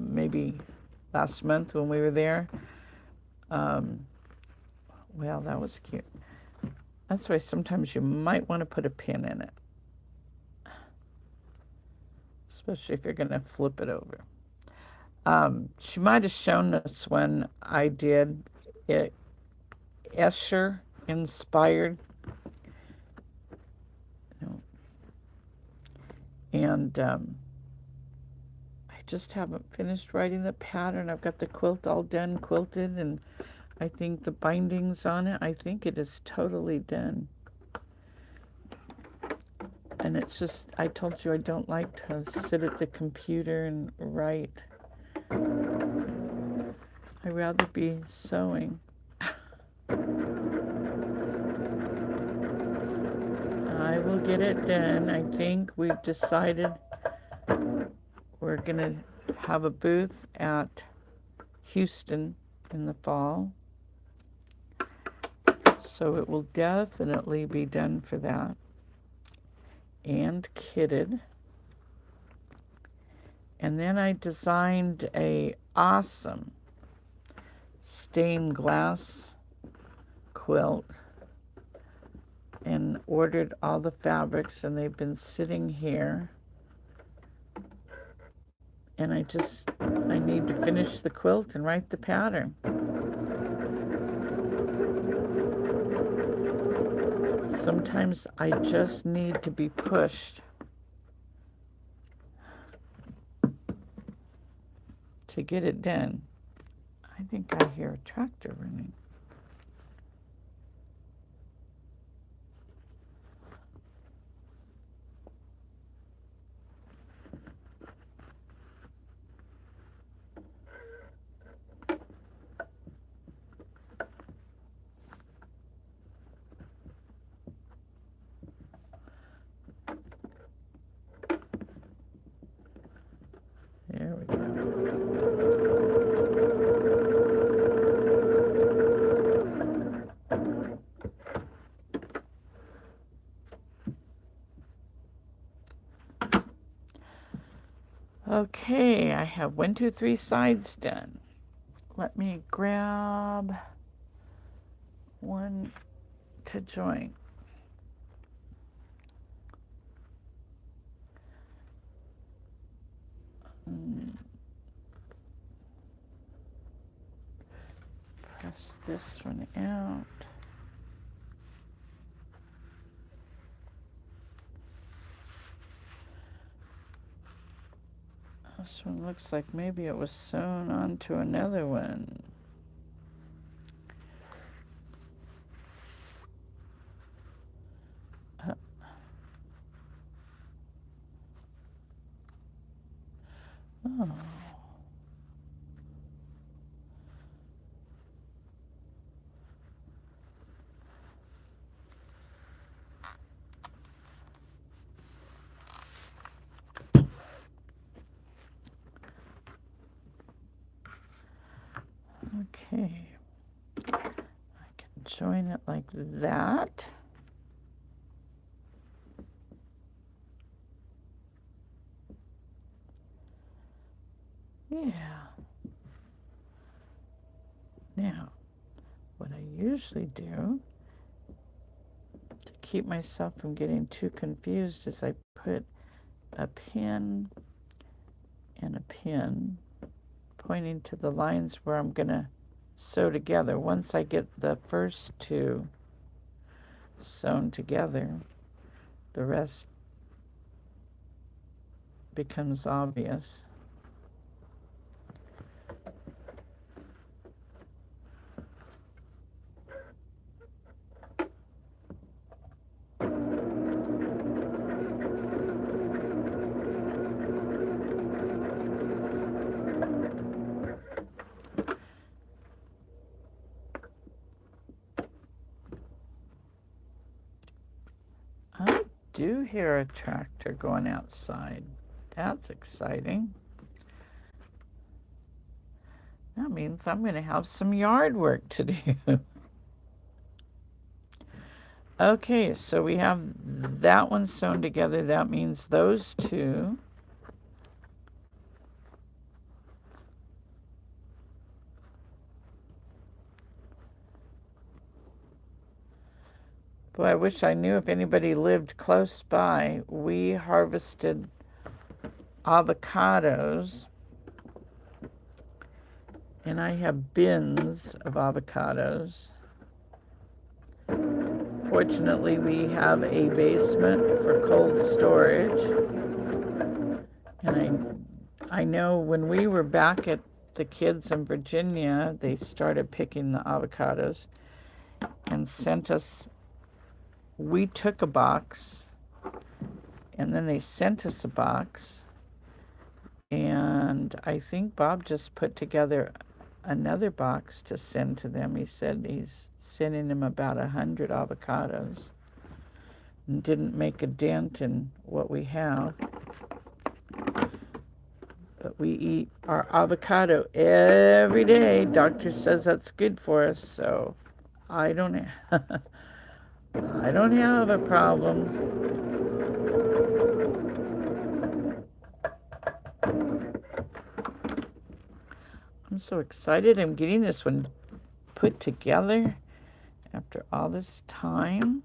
maybe last month when we were there. Well, that was cute. That's why sometimes you might want to put a pin in it, especially if you're going to flip it over. She might have shown us when I did it, Escher inspired. And I just haven't finished writing the pattern. I've got the quilt all done, quilted, and I think the bindings on it, I think it is totally done. And it's just, I told you I don't like to sit at the computer and write. I'd rather be sewing. I will get it done. I think we've decided we're going to have a booth at Houston in the fall. So it will definitely be done for that. And kitted. And then I designed a awesome stained glass quilt and ordered all the fabrics, and they've been sitting here. And I need to finish the quilt and write the pattern. Sometimes I just need to be pushed to get it done. I think I hear a tractor running. There we go. Okay, I have 1, 2, 3 sides done. Let me grab one to join. Press this one out. This one looks like maybe it was sewn onto another one. Oh. Okay, I can join it like that. Yeah. Now, what I usually do to keep myself from getting too confused is I put a pin and a pin pointing to the lines where I'm going to sew together. Once I get the first two sewn together, the rest becomes obvious. I do hear a tractor going outside. That's exciting. That means I'm going to have some yard work to do. Okay, so we have that one sewn together. That means those two. Boy, I wish I knew if anybody lived close by. We harvested avocados, and I have bins of avocados. Fortunately, we have a basement for cold storage. And I know when we were back at the kids in Virginia, they started picking the avocados and sent us, we took a box, and then they sent us a box. And I think Bob just put together another box to send to them. He said he's sending them about 100 avocados and didn't make a dent in what we have. But we eat our avocado every day. Doctor says that's good for us, so I don't I don't have a problem. I'm so excited. I'm getting this one put together after all this time.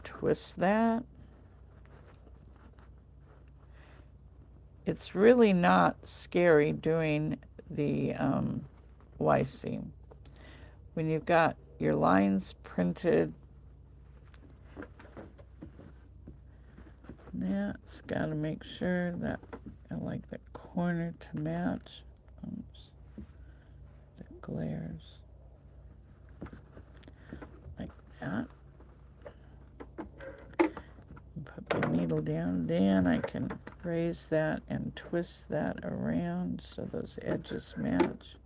Twist that. It's really not scary doing the Y-seam. When you've got your lines printed, that's got to make sure that I like the corner to match. Oops. It glares like that. Put my needle down, then I can raise that and twist that around so those edges match.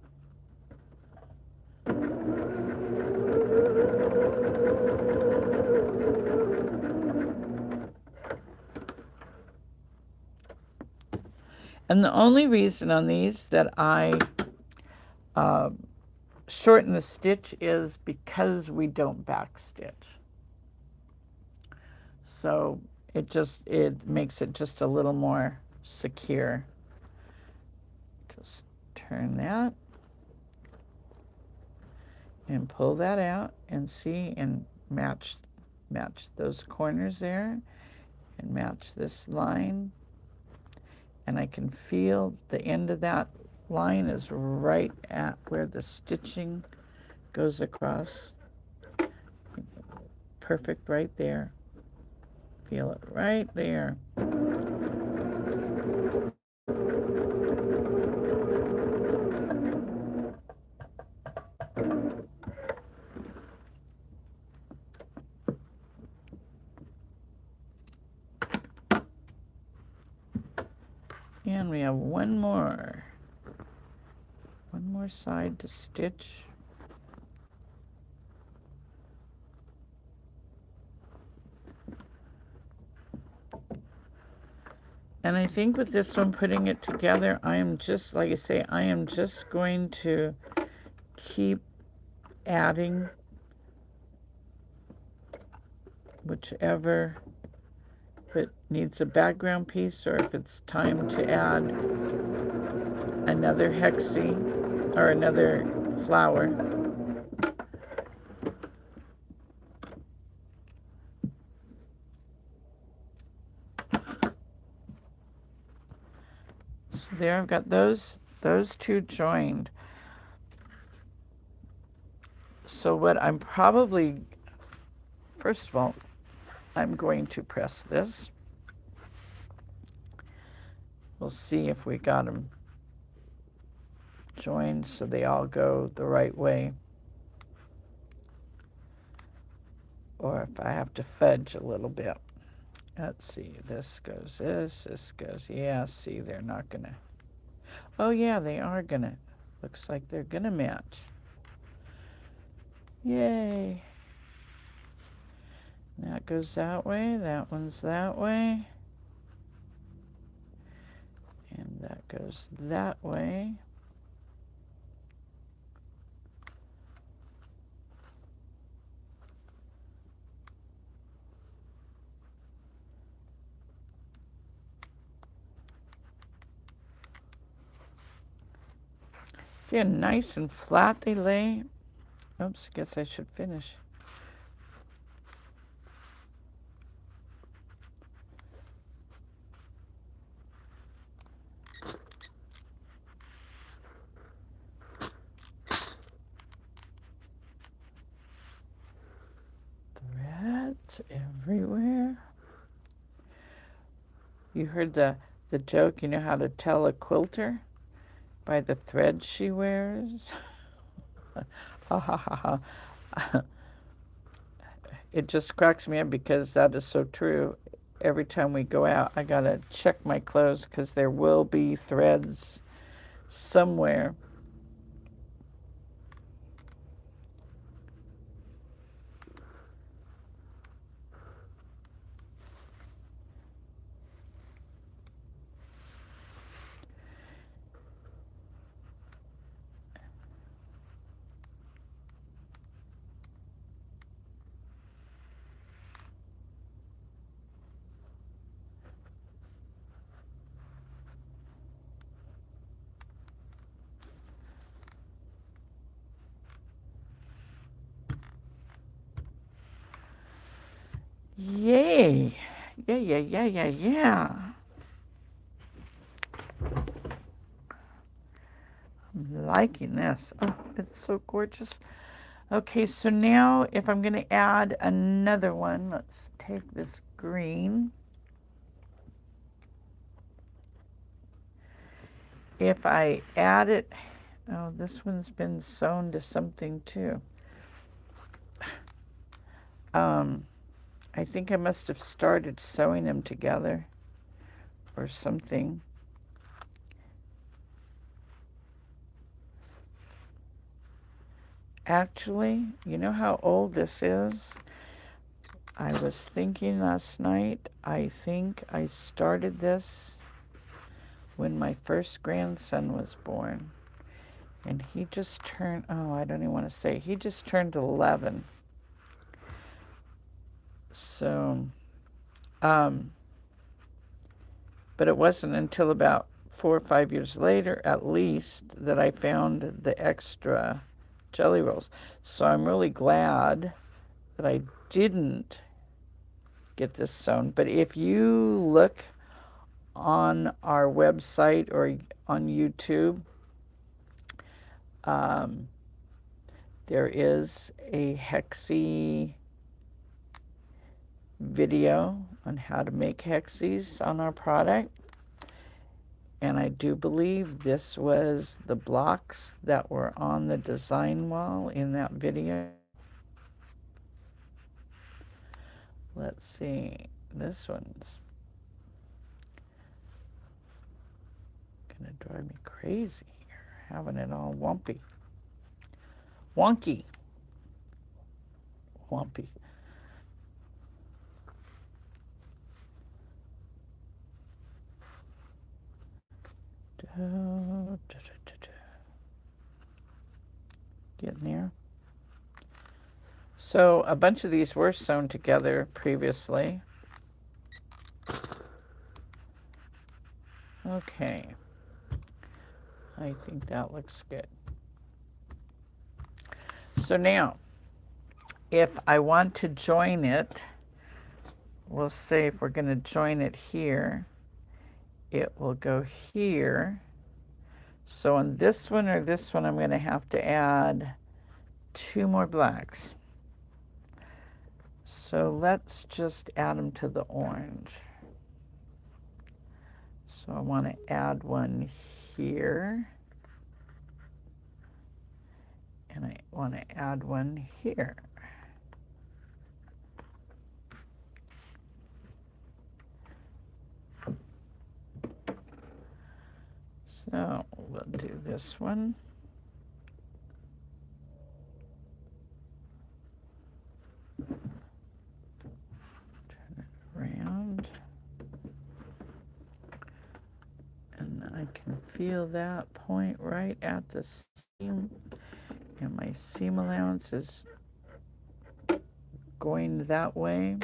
And the only reason on these that I shorten the stitch is because we don't back stitch. So it makes it just a little more secure. Just turn that and pull that out and see and match those corners there and match this line. And I can feel the end of that line is right at where the stitching goes across. Perfect right there. Feel it right there. And we have one more side to stitch. And I think with this one, putting it together, I am just, like I say, I am just going to keep adding whichever, if it needs a background piece or if it's time to add another hexie or another flower. So there I've got those two joined. So what I'm probably, first of all, I'm going to press this. We'll see if we got them joined so they all go the right way. Or if I have to fudge a little bit. Let's see, this goes this goes, yeah, see, they're not gonna, oh yeah, they are gonna, looks like they're gonna match. Yay. That goes that way, that one's that way. goes that way. See how nice and flat they lay? Oops, guess I should finish. Threads everywhere. You heard the joke, you know how to tell a quilter? By the thread she wears. Ha ha ha ha. It just cracks me up because that is so true. Every time we go out, I gotta check my clothes because there will be threads somewhere. Yay! Yeah, yeah, yeah, yeah, yeah. I'm liking this. Oh, it's so gorgeous. Okay, so now if I'm going to add another one, let's take this green. If I add it, oh, this one's been sewn to something too. I think I must have started sewing them together or something. Actually, you know how old this is? I was thinking last night, I think I started this when my first grandson was born. And he just turned, oh, I don't even want to say, he just turned 11. So, but it wasn't until about 4 or 5 years later, at least, that I found the extra jelly rolls. So I'm really glad that I didn't get this sewn. But if you look on our website or on YouTube, there is a Hexie video on how to make Hexies on our product. And I do believe this was the blocks that were on the design wall in that video. Let's see, this one's gonna drive me crazy here, having it all wonky. Wonky. Wumpy. Getting there. So a bunch of these were sewn together previously. Okay. I think that looks good. So now, if I want to join it, we'll say if we're going to join it here, it will go here. So on this one or this one, I'm going to have to add 2 more blacks. So let's just add them to the orange. So I want to add one here. And I want to add one here. So we'll do this one. Turn it around. And I can feel that point right at the seam, and my seam allowance is going that way.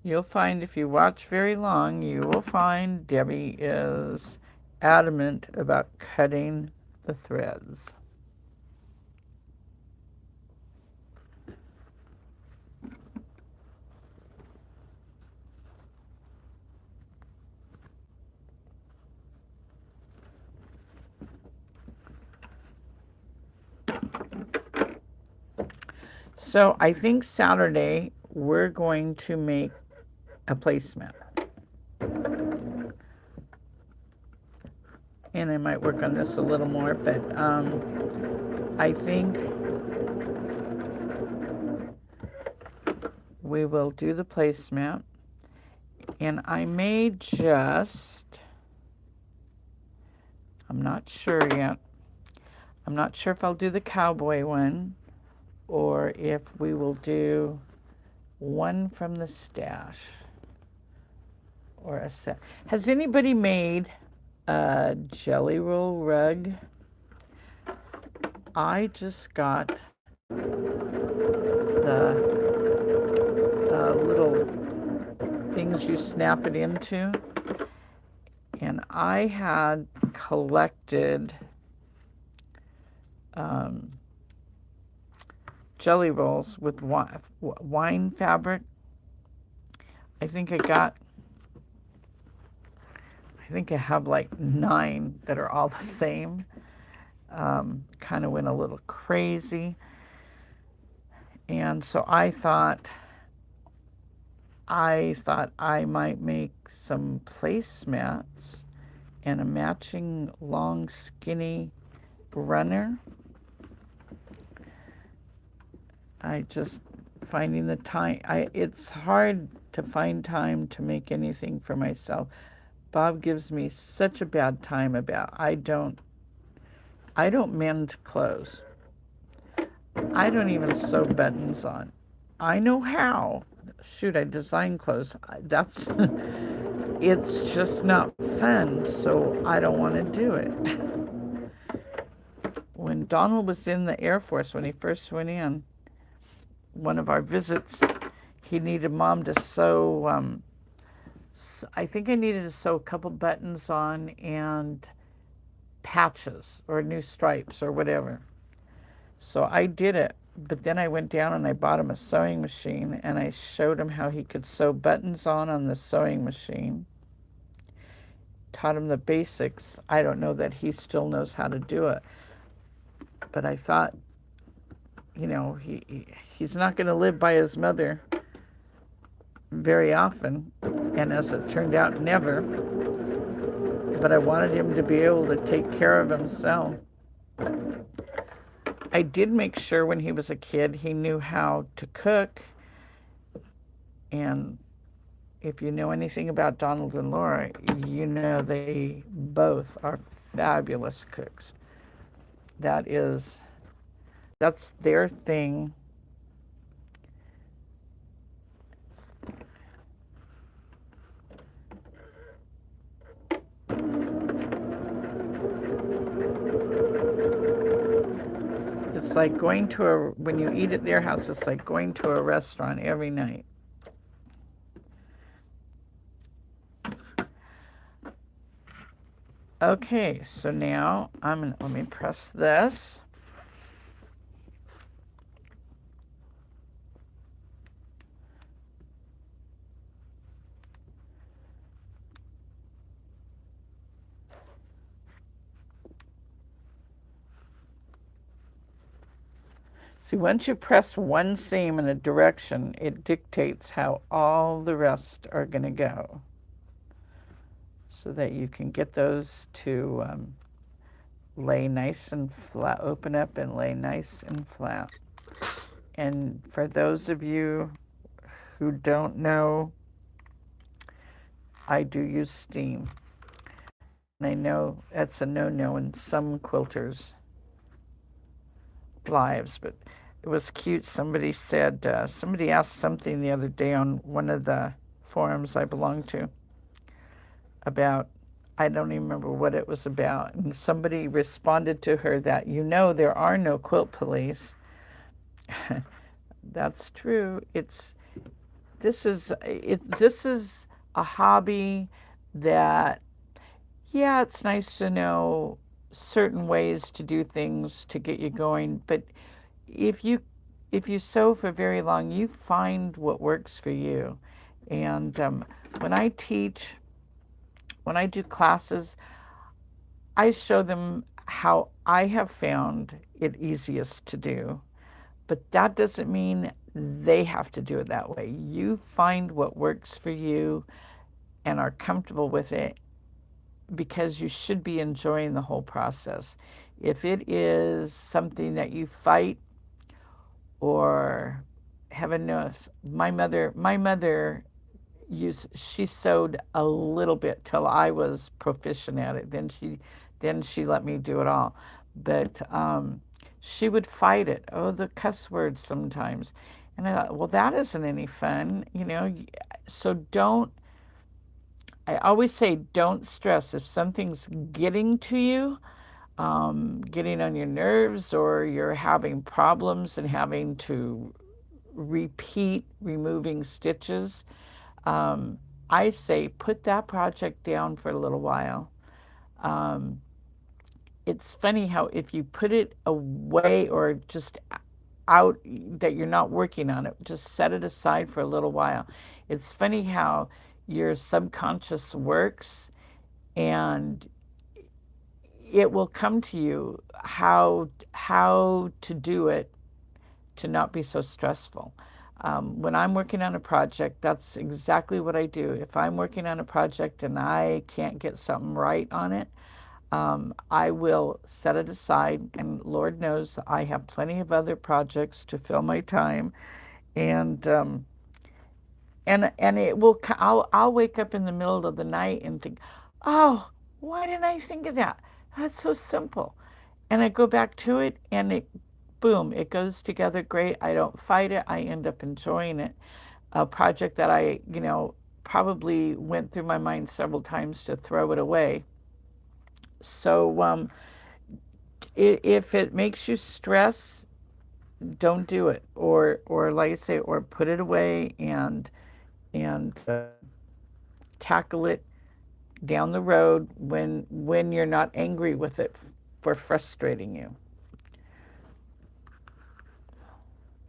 You'll find if you watch very long, you will find Debbie is adamant about cutting the threads. So I think Saturday we're going to make a placemat. And I might work on this a little more, but I think we will do the placemat. And I may just, I'm not sure yet. I'm not sure if I'll do the cowboy one or if we will do one from the stash or a set. Has anybody made a jelly roll rug? I just got the little things you snap it into, and I had collected jelly rolls with wine fabric. I think I have like 9 that are all the same. Kind of went a little crazy. And so I thought I might make some placemats and a matching long skinny runner. I just finding the time. It's hard to find time to make anything for myself. Bob gives me such a bad time about I don't mend clothes. I don't even sew buttons on. I know how. Shoot, I design clothes. That's it's just not fun, so I don't want to do it. When Donald was in the Air Force, when he first went in, one of our visits, he needed Mom to sew, I think I needed to sew a couple buttons on and patches or new stripes or whatever. So I did it, but then I went down and I bought him a sewing machine and I showed him how he could sew buttons on the sewing machine. Taught him the basics. I don't know that he still knows how to do it, but I thought, you know, he's not going to live by his mother very often, and as it turned out, never. But I wanted him to be able to take care of himself. I did make sure when he was a kid he knew how to cook. And if you know anything about Donald and Laura, you know they both are fabulous cooks. That's their thing. It's like going to when you eat at their house, it's like going to a restaurant every night. Okay, so now let me press this. See, once you press one seam in a direction, it dictates how all the rest are going to go, so that you can get those to lay nice and flat, open up and lay nice and flat. And for those of you who don't know, I do use steam. And I know that's a no-no in some quilters' lives, but it was cute. Somebody said, somebody asked something the other day on one of the forums I belong to about, I don't even remember what it was about. And somebody responded to her that, there are no quilt police. That's true. This is a hobby that, yeah, it's nice to know certain ways to do things to get you going, but if you sew for very long, you find what works for you. And when I teach, when I do classes, I show them how I have found it easiest to do, but that doesn't mean they have to do it that way. You find what works for you and are comfortable with it, because you should be enjoying the whole process. If it is something that you fight, or heaven knows, my mother she sewed a little bit till I was proficient at it. Then she let me do it all. But she would fight it. Oh, the cuss words sometimes. And I thought, well, that isn't any fun, So I always say, don't stress. If something's getting to you, getting on your nerves, or you're having problems and having to repeat removing stitches, I say put that project down for a little while. It's funny how if you put it away or just out, that you're not working on it, just set it aside for a little while. It's funny how your subconscious works, and it will come to you how to do it to not be so stressful. When I'm working on a project, that's exactly what I do. If I'm working on a project and I can't get something right on it, I will set it aside, and Lord knows I have plenty of other projects to fill my time, and it will. I'll wake up in the middle of the night and think, oh, why didn't I think of that? That's so simple. And I go back to it, and boom, it goes together great. I don't fight it. I end up enjoying it. A project that I, probably went through my mind several times to throw it away. So if it makes you stress, don't do it. Or like I say, or put it away and tackle it down the road when you're not angry with it for frustrating you.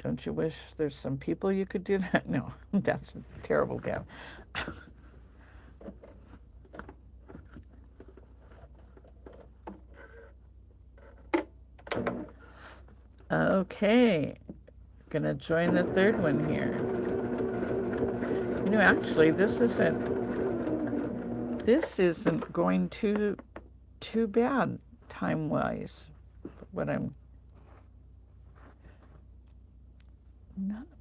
Don't you wish there's some people you could do that? No, that's terrible, Deb. Okay, gonna join the third one here. Actually, this isn't going too bad time-wise. I'm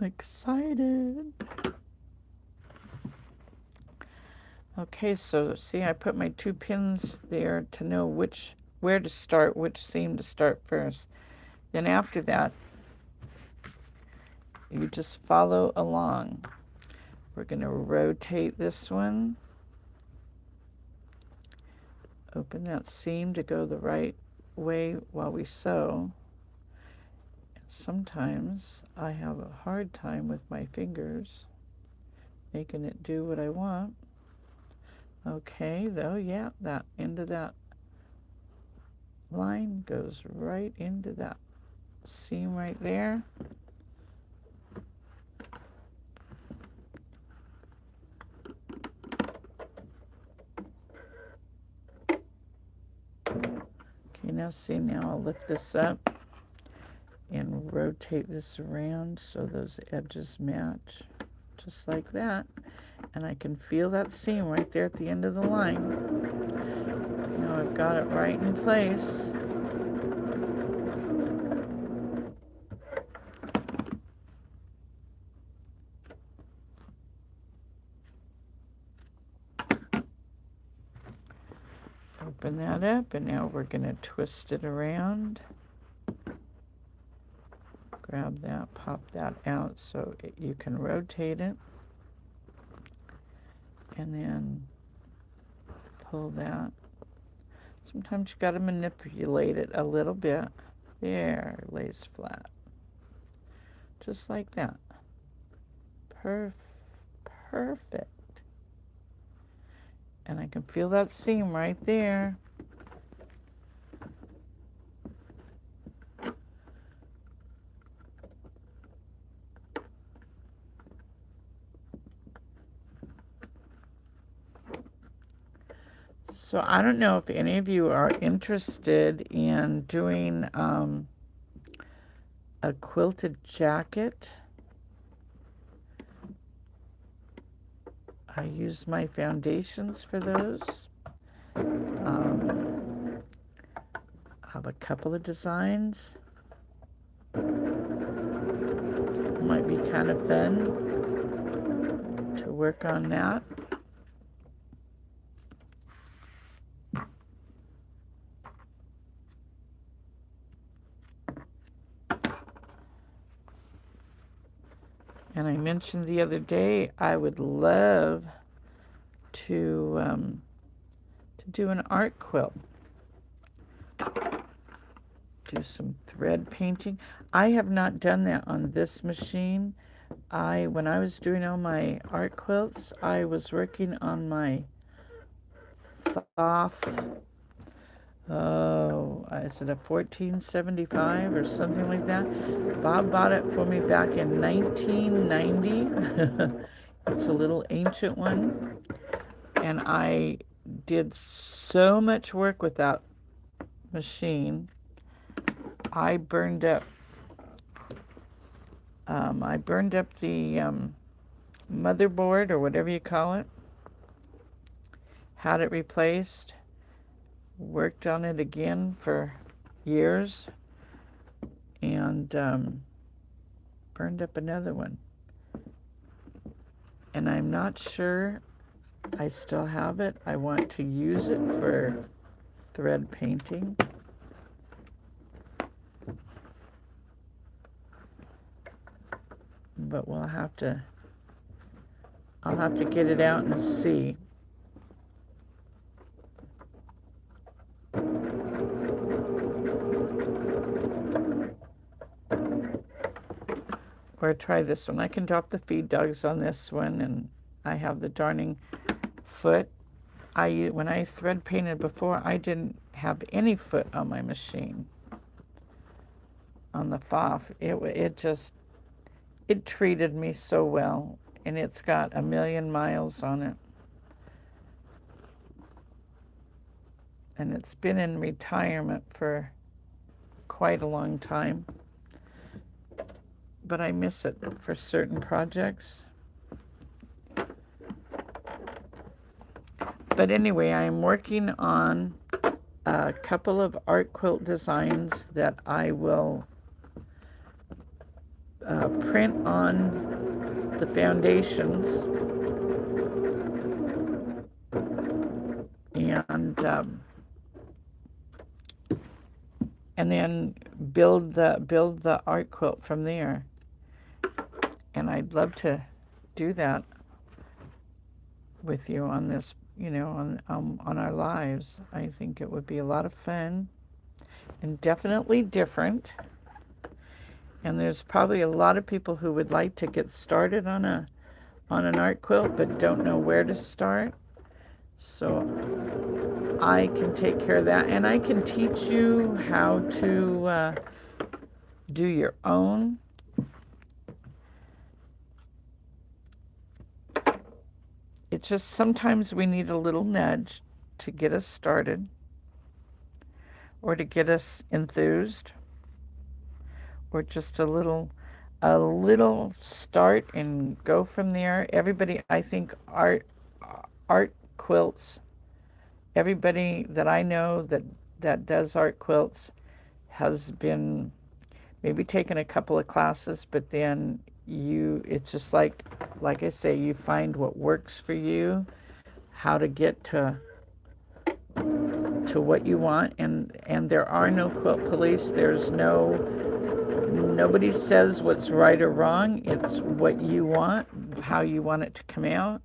excited. Okay, so see, I put my 2 pins there to know where to start, which seam to start first. Then after that, you just follow along. We're going to rotate this one. Open that seam to go the right way while we sew. And sometimes I have a hard time with my fingers making it do what I want. Okay, though, yeah, that end of that line goes right into that seam right there. Okay, now I'll lift this up and rotate this around so those edges match, just like that. And I can feel that seam right there at the end of the line. Now I've got it right in place. Open that up, and now we're going to twist it around. Grab that, pop that out so you can rotate it. And then pull that. Sometimes you got to manipulate it a little bit. There, it lays flat. Just like that. Perfect. And I can feel that seam right there. So I don't know if any of you are interested in doing a quilted jacket. I use my foundations for those. I have a couple of designs. Might be kind of fun to work on that. And I mentioned the other day I would love to do an art quilt. Do some thread painting. I have not done that on this machine. When I was doing all my art quilts, I was working on my Thoth. Oh, is it a 1475 or something like that? Bob bought it for me back in 1990. It's a little ancient one. And I did so much work with that machine. I burned up the motherboard, or whatever you call it. Had it replaced. Worked on it again for years. And burned up another one. And I'm not sure I still have it. I want to use it for thread painting. But I'll have to get it out and see. Or try this one. I can drop the feed dogs on this one, and I have the darning foot. When I thread painted before, I didn't have any foot on my machine. On the Thoth, it treated me so well, and it's got 1,000,000 miles on it. And it's been in retirement for quite a long time. But I miss it for certain projects. But anyway, I'm working on a couple of art quilt designs that I will print on the foundations and then build the art quilt from there. And I'd love to do that with you on this, on our lives. I think it would be a lot of fun and definitely different. And there's probably a lot of people who would like to get started on an art quilt but don't know where to start. So I can take care of that, and I can teach you how to do your own. It's just sometimes we need a little nudge to get us started, or to get us enthused, or just a little start and go from there. Everybody, I think art quilts, everybody that I know that does art quilts has been maybe taken a couple of classes, but then it's just like I say, you find what works for you, how to get to to what you want, and there are no quilt police. There's nobody says what's right or wrong. It's what you want, how you want it to come out,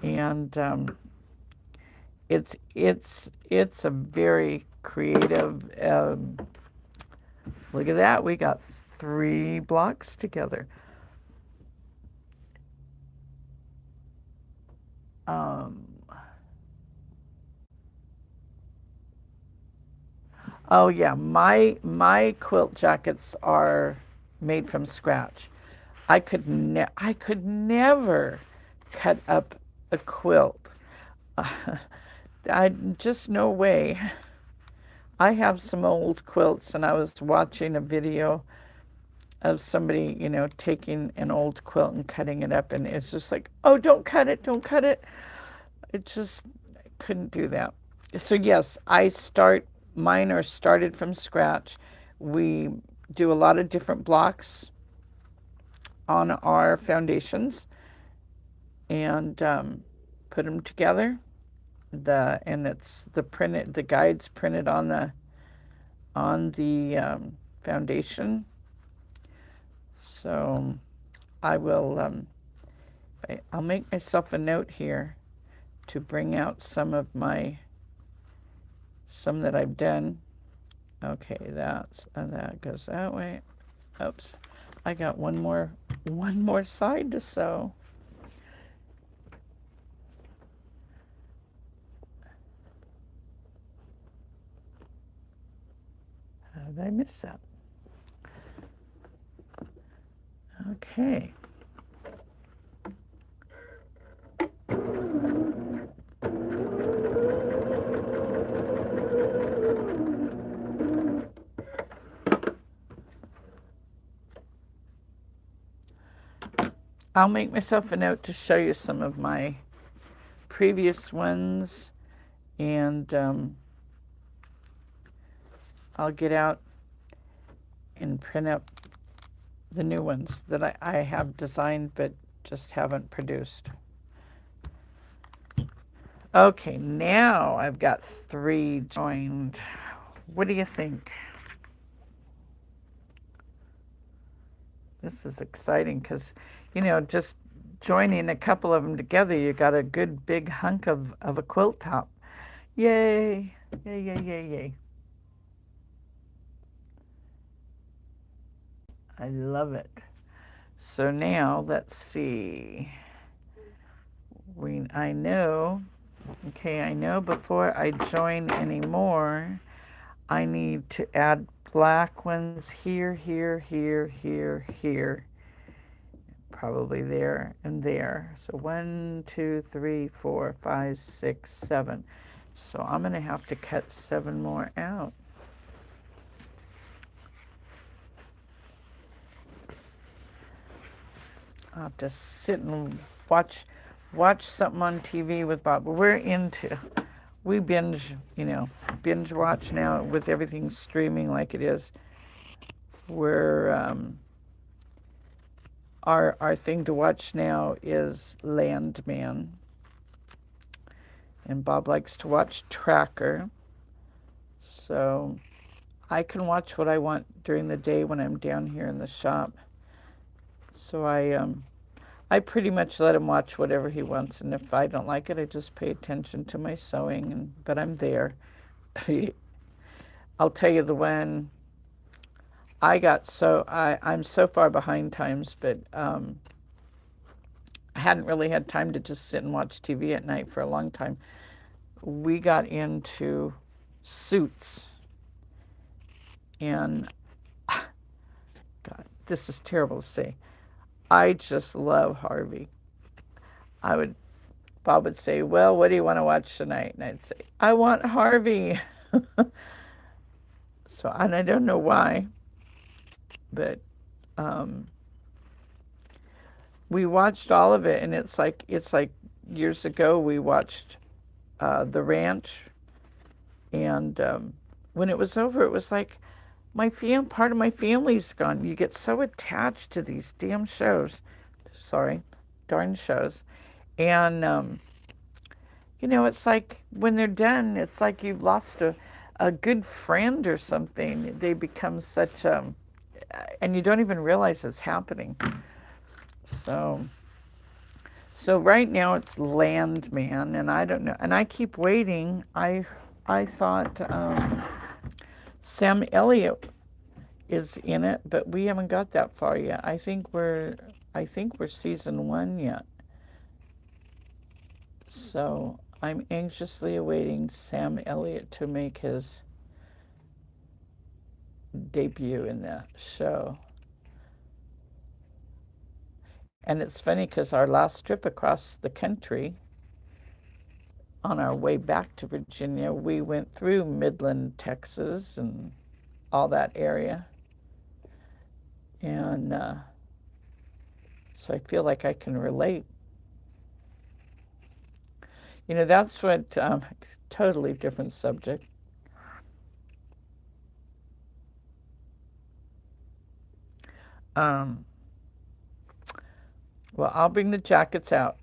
and it's a very creative. Look at that, we got 3 blocks together. Oh yeah, my quilt jackets are made from scratch. I could never cut up a quilt. Just no way. I have some old quilts, and I was watching a video of somebody, taking an old quilt and cutting it up, and it's just like, oh, don't cut it, don't cut it. It just couldn't do that. So yes, mine are started from scratch. We do a lot of different blocks on our foundations and put them together. It's the guides printed on the foundation. So I will I'll make myself a note here to bring out some that I've done. Okay, that goes that way. Oops, I got one more side to sew. How did I miss that? Okay. I'll make myself a note to show you some of my previous ones, and I'll get out and print up the new ones that I have designed but just haven't produced. Okay, now I've got 3 joined. What do you think? This is exciting because, just joining a couple of them together, you got a good big hunk of a quilt top. Yay! Yay, yay, yay, yay. I love it. So now, let's see. I know before I join any more, I need to add black ones here, here, here, here, here. Probably there and there. So 1, 2, 3, 4, 5, 6, 7. So I'm going to have to cut 7 more out. I'll have to sit and watch something on TV with Bob. We binge watch now with everything streaming like it is. Our thing to watch now is Landman. And Bob likes to watch Tracker. So I can watch what I want during the day when I'm down here in the shop. So I pretty much let him watch whatever he wants, and if I don't like it, I just pay attention to my sewing, but I'm there. I'll tell you the one I'm so far behind times, but I hadn't really had time to just sit and watch TV at night for a long time. We got into Suits, and God, this is terrible to say. I just love Harvey. Bob would say, well, what do you want to watch tonight? And I'd say, I want Harvey. And I don't know why, but we watched all of it, and it's like years ago we watched The Ranch, and when it was over, it was like part of my family's gone. You get so attached to these darn shows, and You know, it's like when they're done, it's like you've lost a good friend or something. They become such and you don't even realize it's happening. So, so right now it's Landman, and I don't know, and I keep waiting. I thought Sam Elliott is in it, but we haven't got that far yet. I think we're season 1 yet. So I'm anxiously awaiting Sam Elliott to make his debut in the show. And it's funny because our last trip across the country, on our way back to Virginia, we went through Midland, Texas, and all that area. And so I feel like I can relate. You know, that's what, totally different subject. Um, well, I'll bring the jackets out.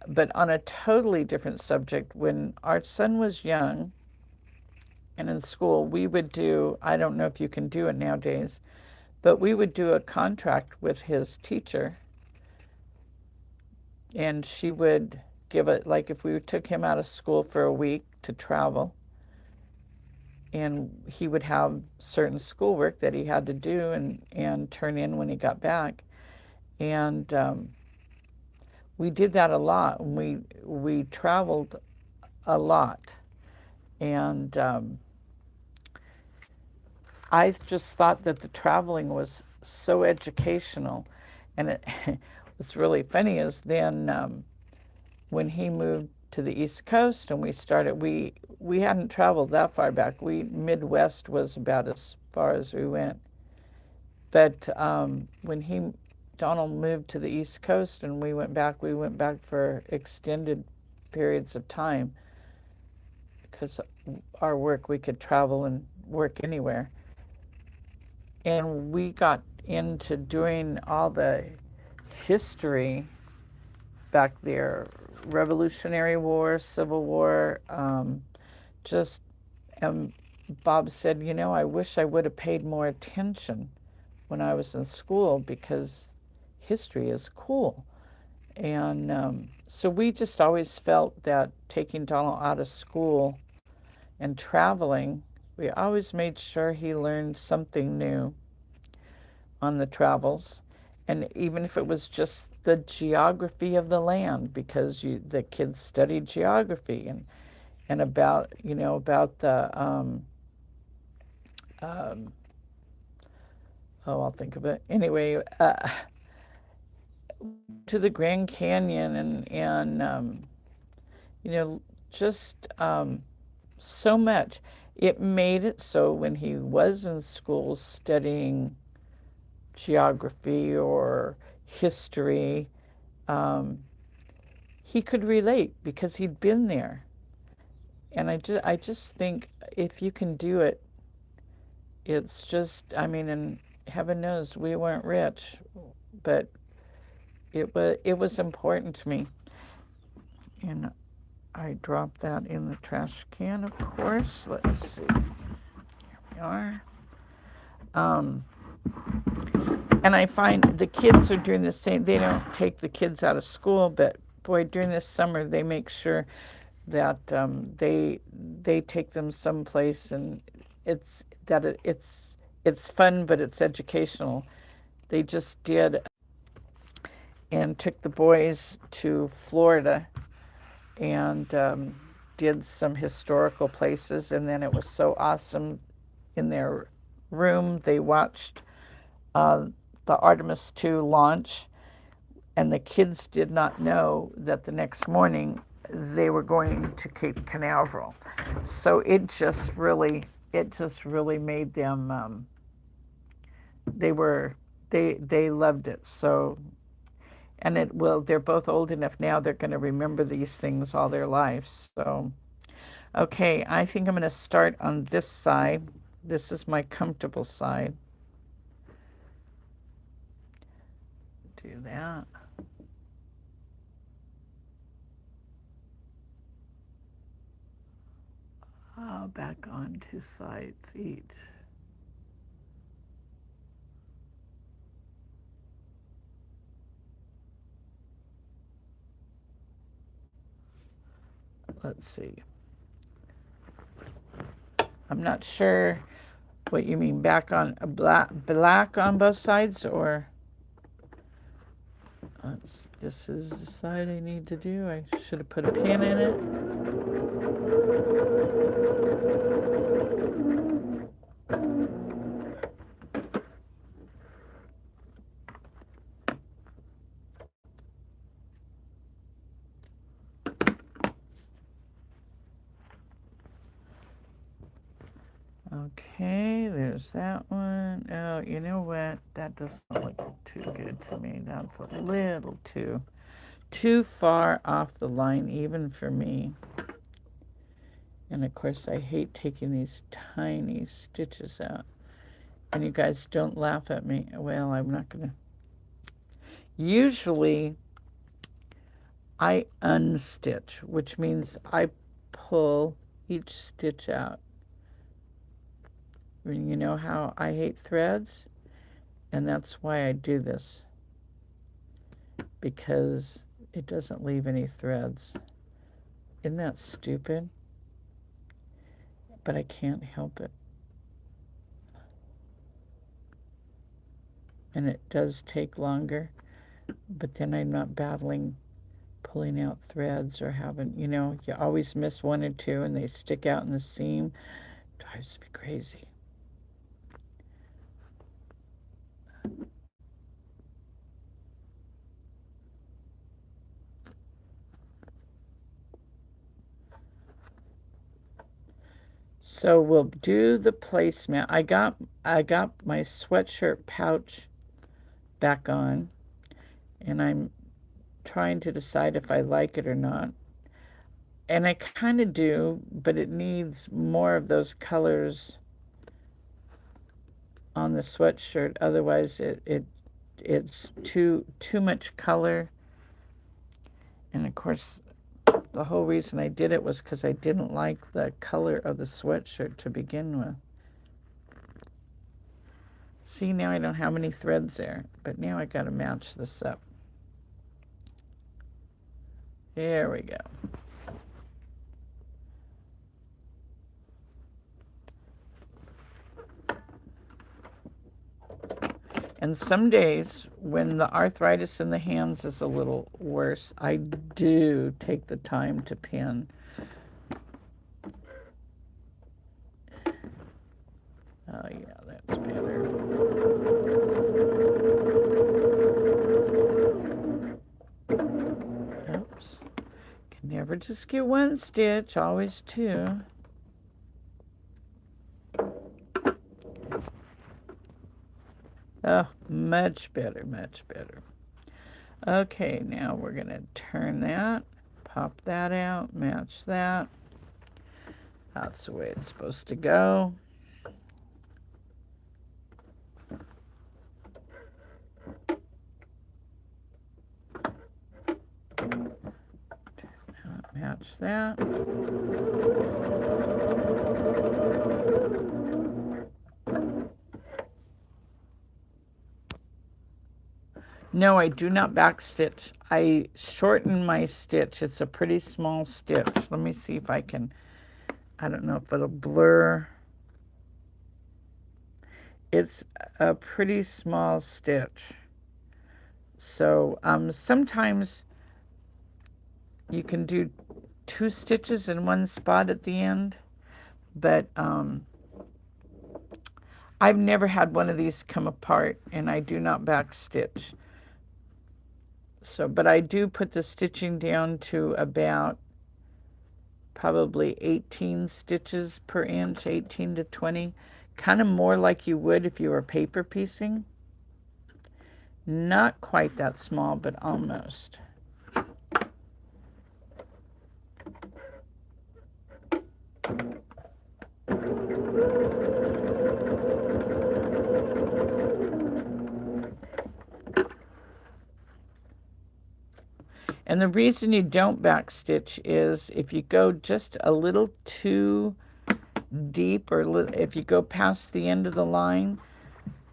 But on a totally different subject, when our son was young and in school, we would do, I don't know if you can do it nowadays, but we would do a contract with his teacher, and she would give it, like if we took him out of school for a week to travel, and he would have certain schoolwork that he had to do and turn in when he got back. And we did that a lot. We traveled a lot. And I just thought that the traveling was so educational. And what's really funny is then when he moved to the East Coast and we hadn't traveled that far back. Midwest was about as far as we went. But when Donald moved to the East Coast and we went back for extended periods of time because our work, we could travel and work anywhere. And we got into doing all the history back there, Revolutionary War, Civil War, just, and Bob said, you know, I wish I would have paid more attention when I was in school because history is cool. And so we just always felt that taking Donald out of school and traveling, we always made sure he learned something new on the travels. And even if it was just the geography of the land, because the kids studied geography and about, you know, about the, I'll think of it. Anyway, to the Grand Canyon and you know, just so much. It made it so when he was in school studying geography or history, he could relate because he'd been there. And I just think if you can do it, it's just, I mean, and heaven knows we weren't rich, but it was important to me. And I dropped that in the trash can, of course. Let's see. Here we are. And I find the kids are doing the same. They don't take the kids out of school, but boy, during this summer, they make sure that they take them someplace, and it's fun, but it's educational. They just did and took the boys to Florida and did some historical places, and then it was so awesome. In their room, they watched the Artemis 2 launch, and the kids did not know that the next morning they were going to Cape Canaveral. So it just really made them. They loved it. So, and they're both old enough now. They're going to remember these things all their lives. So, okay, I think I'm going to start on this side. This is my comfortable side. Do that. back on 2 sides each. Let's see. I'm not sure what you mean, back on black on both sides, or this is the side I need to do. I should have put a pin in it. Okay, there's that one. Oh, you know what? That doesn't look too good to me. That's a little too far off the line, even for me. And of course, I hate taking these tiny stitches out. And you guys don't laugh at me. Well, I'm not gonna. Usually, I unstitch, which means I pull each stitch out. You know how I hate threads? And that's why I do this, because it doesn't leave any threads. Isn't that stupid? But I can't help it. And it does take longer, but then I'm not battling pulling out threads or having, you know, you always miss one or two and they stick out in the seam. Drives me crazy. So we'll do the placemat. I got my sweatshirt pouch back on, and I'm trying to decide if I like it or not. And I kind of do, but it needs more of those colors on the sweatshirt. Otherwise, it's too much color. And of course, the whole reason I did it was because I didn't like the color of the sweatshirt to begin with. See, now I don't have any threads there, but now I got to match this up. There we go. And some days, when the arthritis in the hands is a little worse, I do take the time to pin. Oh yeah, that's better. Oops. Can never just get one stitch, always two. Oh, much better, much better. Okay, now we're going to turn that, pop that out, match that. That's the way it's supposed to go. Match that. No, I do not backstitch. I shorten my stitch. It's a pretty small stitch. Let me see if I can, I don't know if it'll blur. It's a pretty small stitch. So sometimes you can do 2 stitches in one spot at the end, but I've never had one of these come apart, and I do not backstitch. So, but I do put the stitching down to about probably 18 stitches per inch, 18 to 20, kind of more like you would if you were paper piecing. Not quite that small, but almost. And the reason you don't backstitch is if you go just a little too deep, or if you go past the end of the line,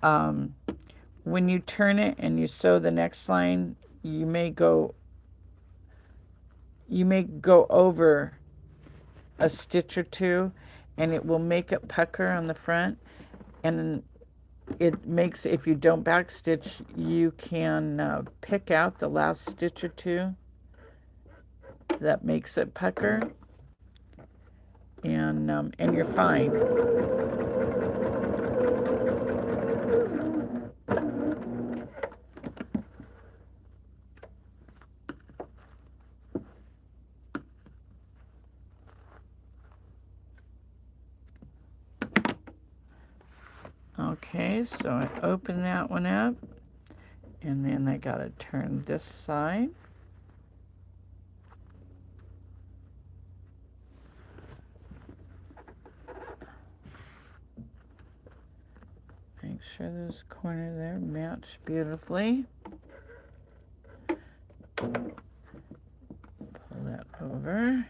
when you turn it and you sew the next line, you may go over a stitch or two, and it will make it pucker on the front. And it makes, if you don't backstitch, you can pick out the last stitch or two that makes it pucker, and you're fine. Okay, so I open that one up, and then I gotta turn this side. Make sure those corners there match beautifully. Pull that over.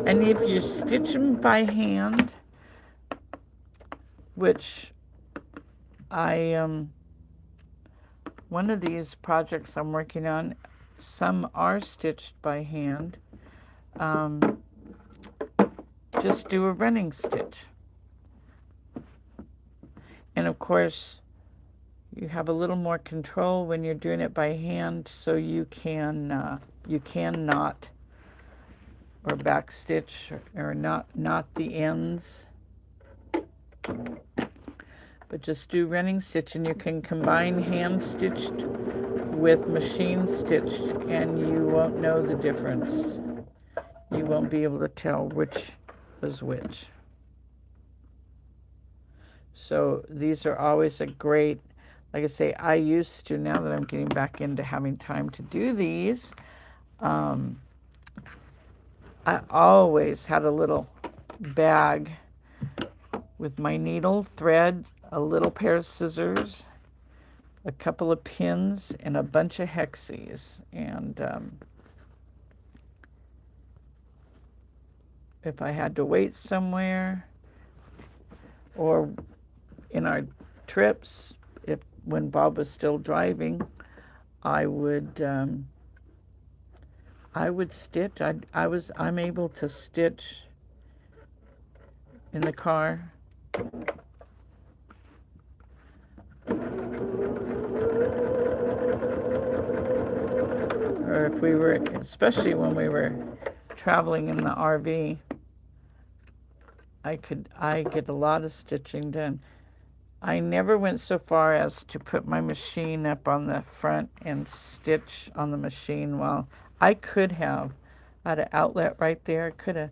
And if you stitch them by hand, which one of these projects I'm working on, some are stitched by hand, just do a running stitch. And of course, you have a little more control when you're doing it by hand, so you can knot or back stitch or knot the ends. But just do running stitch, and you can combine hand stitched with machine stitched, and you won't know the difference. You won't be able to tell which was which. So these are always a great, like I say, I used to, now that I'm getting back into having time to do these, I always had a little bag with my needle, thread, a little pair of scissors, a couple of pins, and a bunch of Hexies. And if I had to wait somewhere, or in our trips, when Bob was still driving, I would stitch. I'm able to stitch in the car. Or if we were, especially when we were traveling in the RV, I get a lot of stitching done. I never went so far as to put my machine up on the front and stitch on the machine while I could have. I had an outlet right there, could have,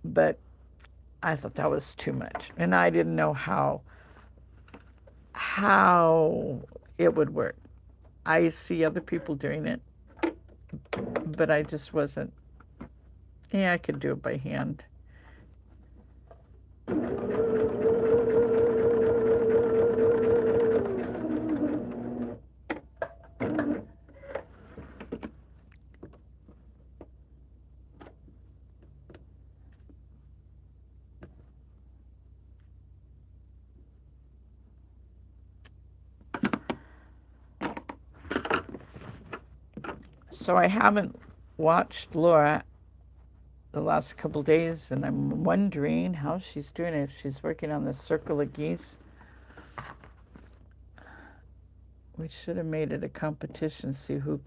but I thought that was too much, and I didn't know how it would work. I see other people doing it, but I just wasn't. Yeah, I could do it by hand. So I haven't watched Laura the last couple days, and I'm wondering how she's doing, if she's working on the circle of geese. We should have made it a competition, see who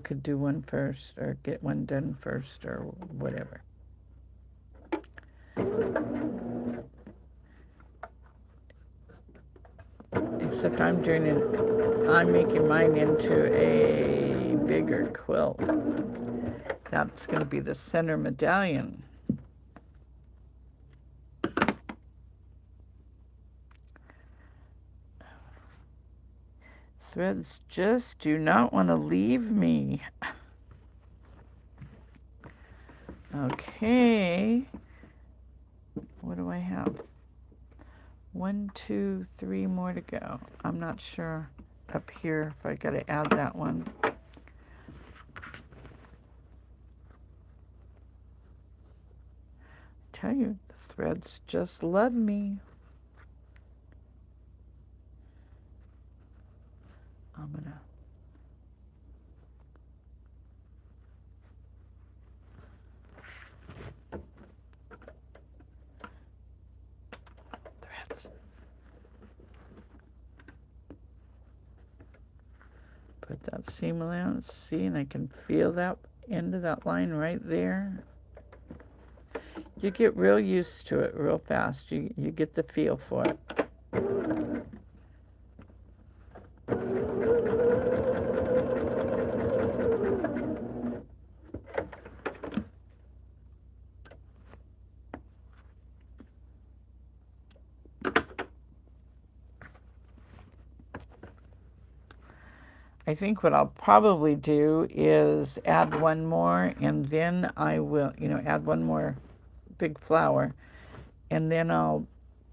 could do one first, or get one done first, or whatever. Except I'm making mine into a bigger quilt. That's going to be the center medallion. Threads just do not want to leave me. Okay. What do I have? 1, 2, 3 more to go. I'm not sure up here if I got to add that one. tell you, the threads just love me. I'm gonna threads. Put that seam allowance, see, and I can feel that end of that line right there. You get real used to it real fast. You get the feel for it. I think what I'll probably do is add one more, and then I will, add one more big flower, and then I'll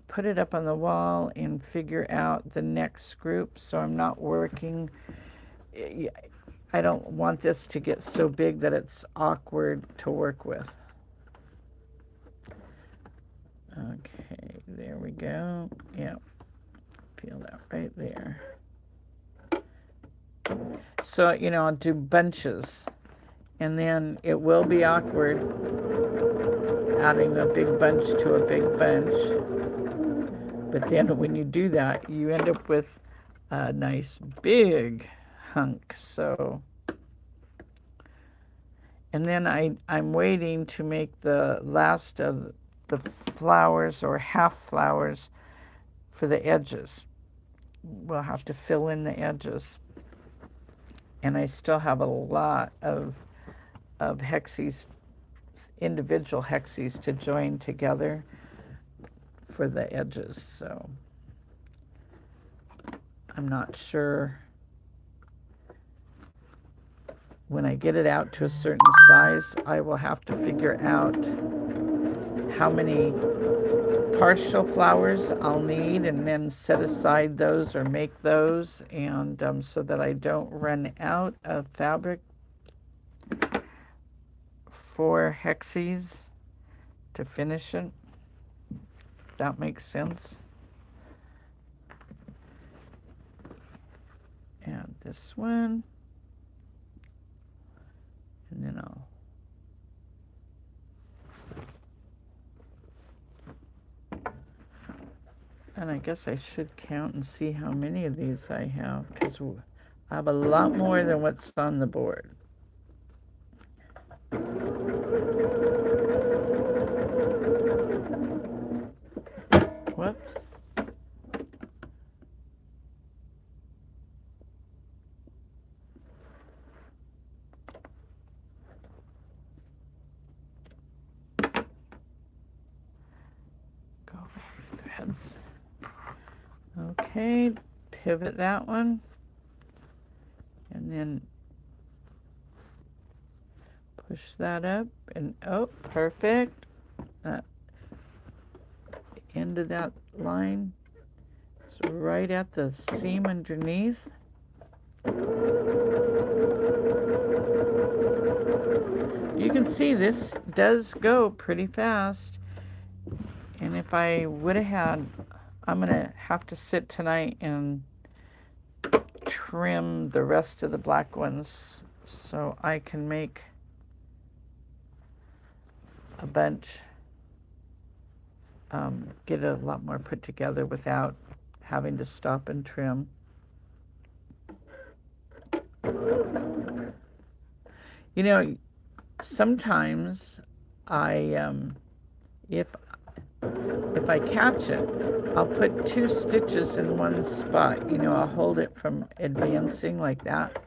put it up on the wall and figure out the next group, so I'm not working. I don't want this to get so big that it's awkward to work with. Okay, there we go. Yep, feel that right there. So, I'll do bunches, and then it will be awkward adding a big bunch to a big bunch. But then when you do that, you end up with a nice big hunk. So, and then I'm waiting to make the last of the flowers or half flowers for the edges. We'll have to fill in the edges. And I still have a lot of Hexies, individual Hexies to join together for the edges. So I'm not sure. When I get it out to a certain size, I will have to figure out how many partial flowers I'll need, and then set aside those or make those, and so that I don't run out of fabric for Hexies to finish it. If that makes sense. Add this one, and then I'll and I guess I should count and see how many of these I have, because I have a lot more than what's on the board. Whoops. Go over threads. Okay, pivot that one, and then push that up, and oh, perfect. The end of that line is right at the seam underneath. You can see this does go pretty fast, and if I would have had, I'm going to have to sit tonight and trim the rest of the black ones so I can make a bunch, get a lot more put together without having to stop and trim. Sometimes if I catch it, I'll put 2 stitches in one spot. I'll hold it from advancing like that.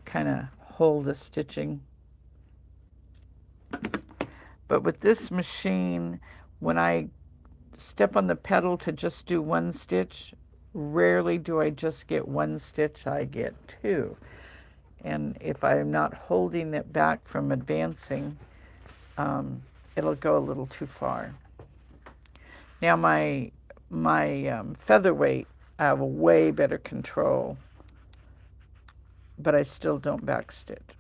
Kind of hold the stitching. But with this machine, when I step on the petal to just do 1 stitch, rarely do I just get 1 stitch, I get 2. And if I'm not holding it back from advancing, it'll go a little too far. Now my featherweight, I have a way better control, but I still don't backstitch.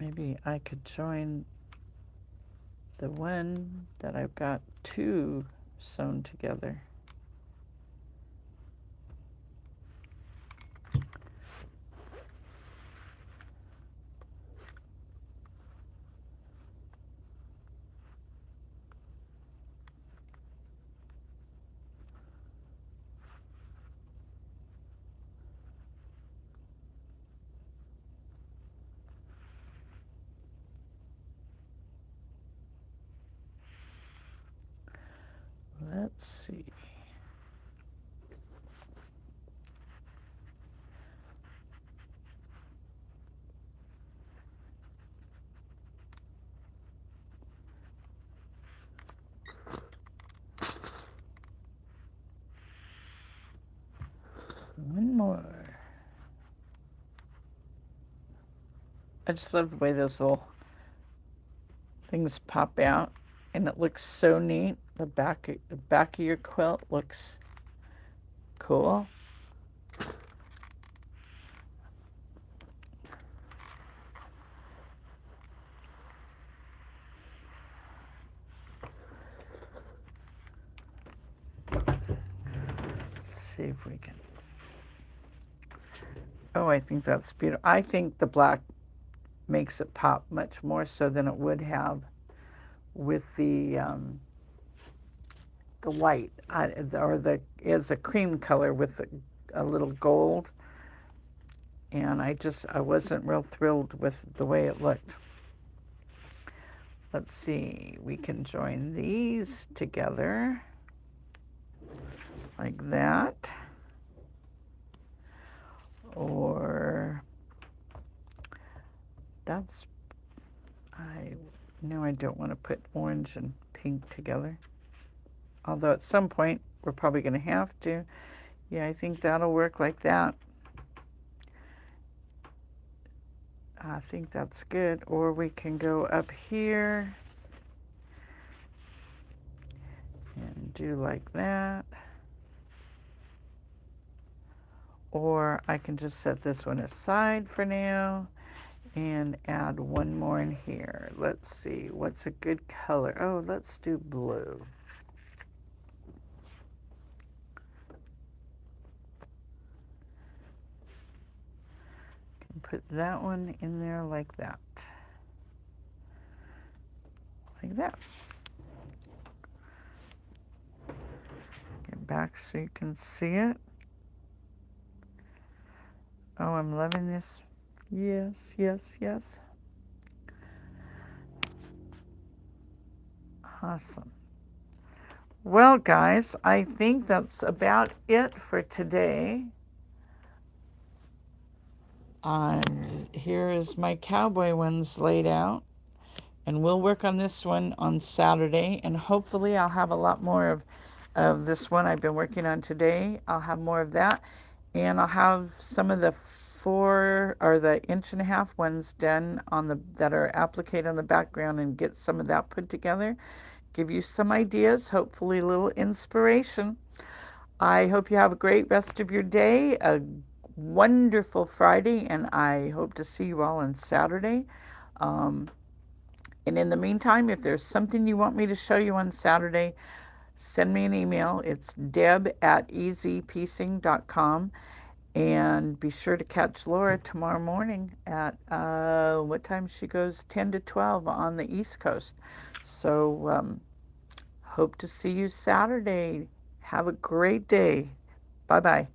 Maybe I could join the one that I've got two sewn together. Let's see. One more. I just love the way those little things pop out, and it looks so neat. The back of your quilt looks cool. Let's see if we can. Oh, I think that's beautiful. I think the black makes it pop much more so than it would have with the white, or the is a cream color with a little gold. And I wasn't real thrilled with the way it looked. Let's see, we can join these together like that. Or that's, I know I don't want to put orange and pink together. Although at some point we're probably going to have to. Yeah, I think that'll work like that. I think that's good. Or we can go up here and do like that. Or I can just set this one aside for now and add one more in here. Let's see, what's a good color? Oh, let's do blue. Can put that one in there like that. Like that. Get back so you can see it. Oh, I'm loving this. Yes, yes, yes. Awesome. Well, guys, I think that's about it for today. Here is my cowboy ones laid out. And we'll work on this one on Saturday. And hopefully I'll have a lot more of this one I've been working on today. I'll have more of that. And I'll have some of the 4 or the 1.5 ones done on that are appliqued on the background, and get some of that put together. Give you some ideas, hopefully a little inspiration. I hope you have a great rest of your day, a wonderful Friday, and I hope to see you all on Saturday. And in the meantime, if there's something you want me to show you on Saturday, send me an email. It's deb@easypiecing.com. And be sure to catch Laura tomorrow morning at, what time she goes? 10 to 12 on the East Coast. So hope to see you Saturday. Have a great day. Bye-bye.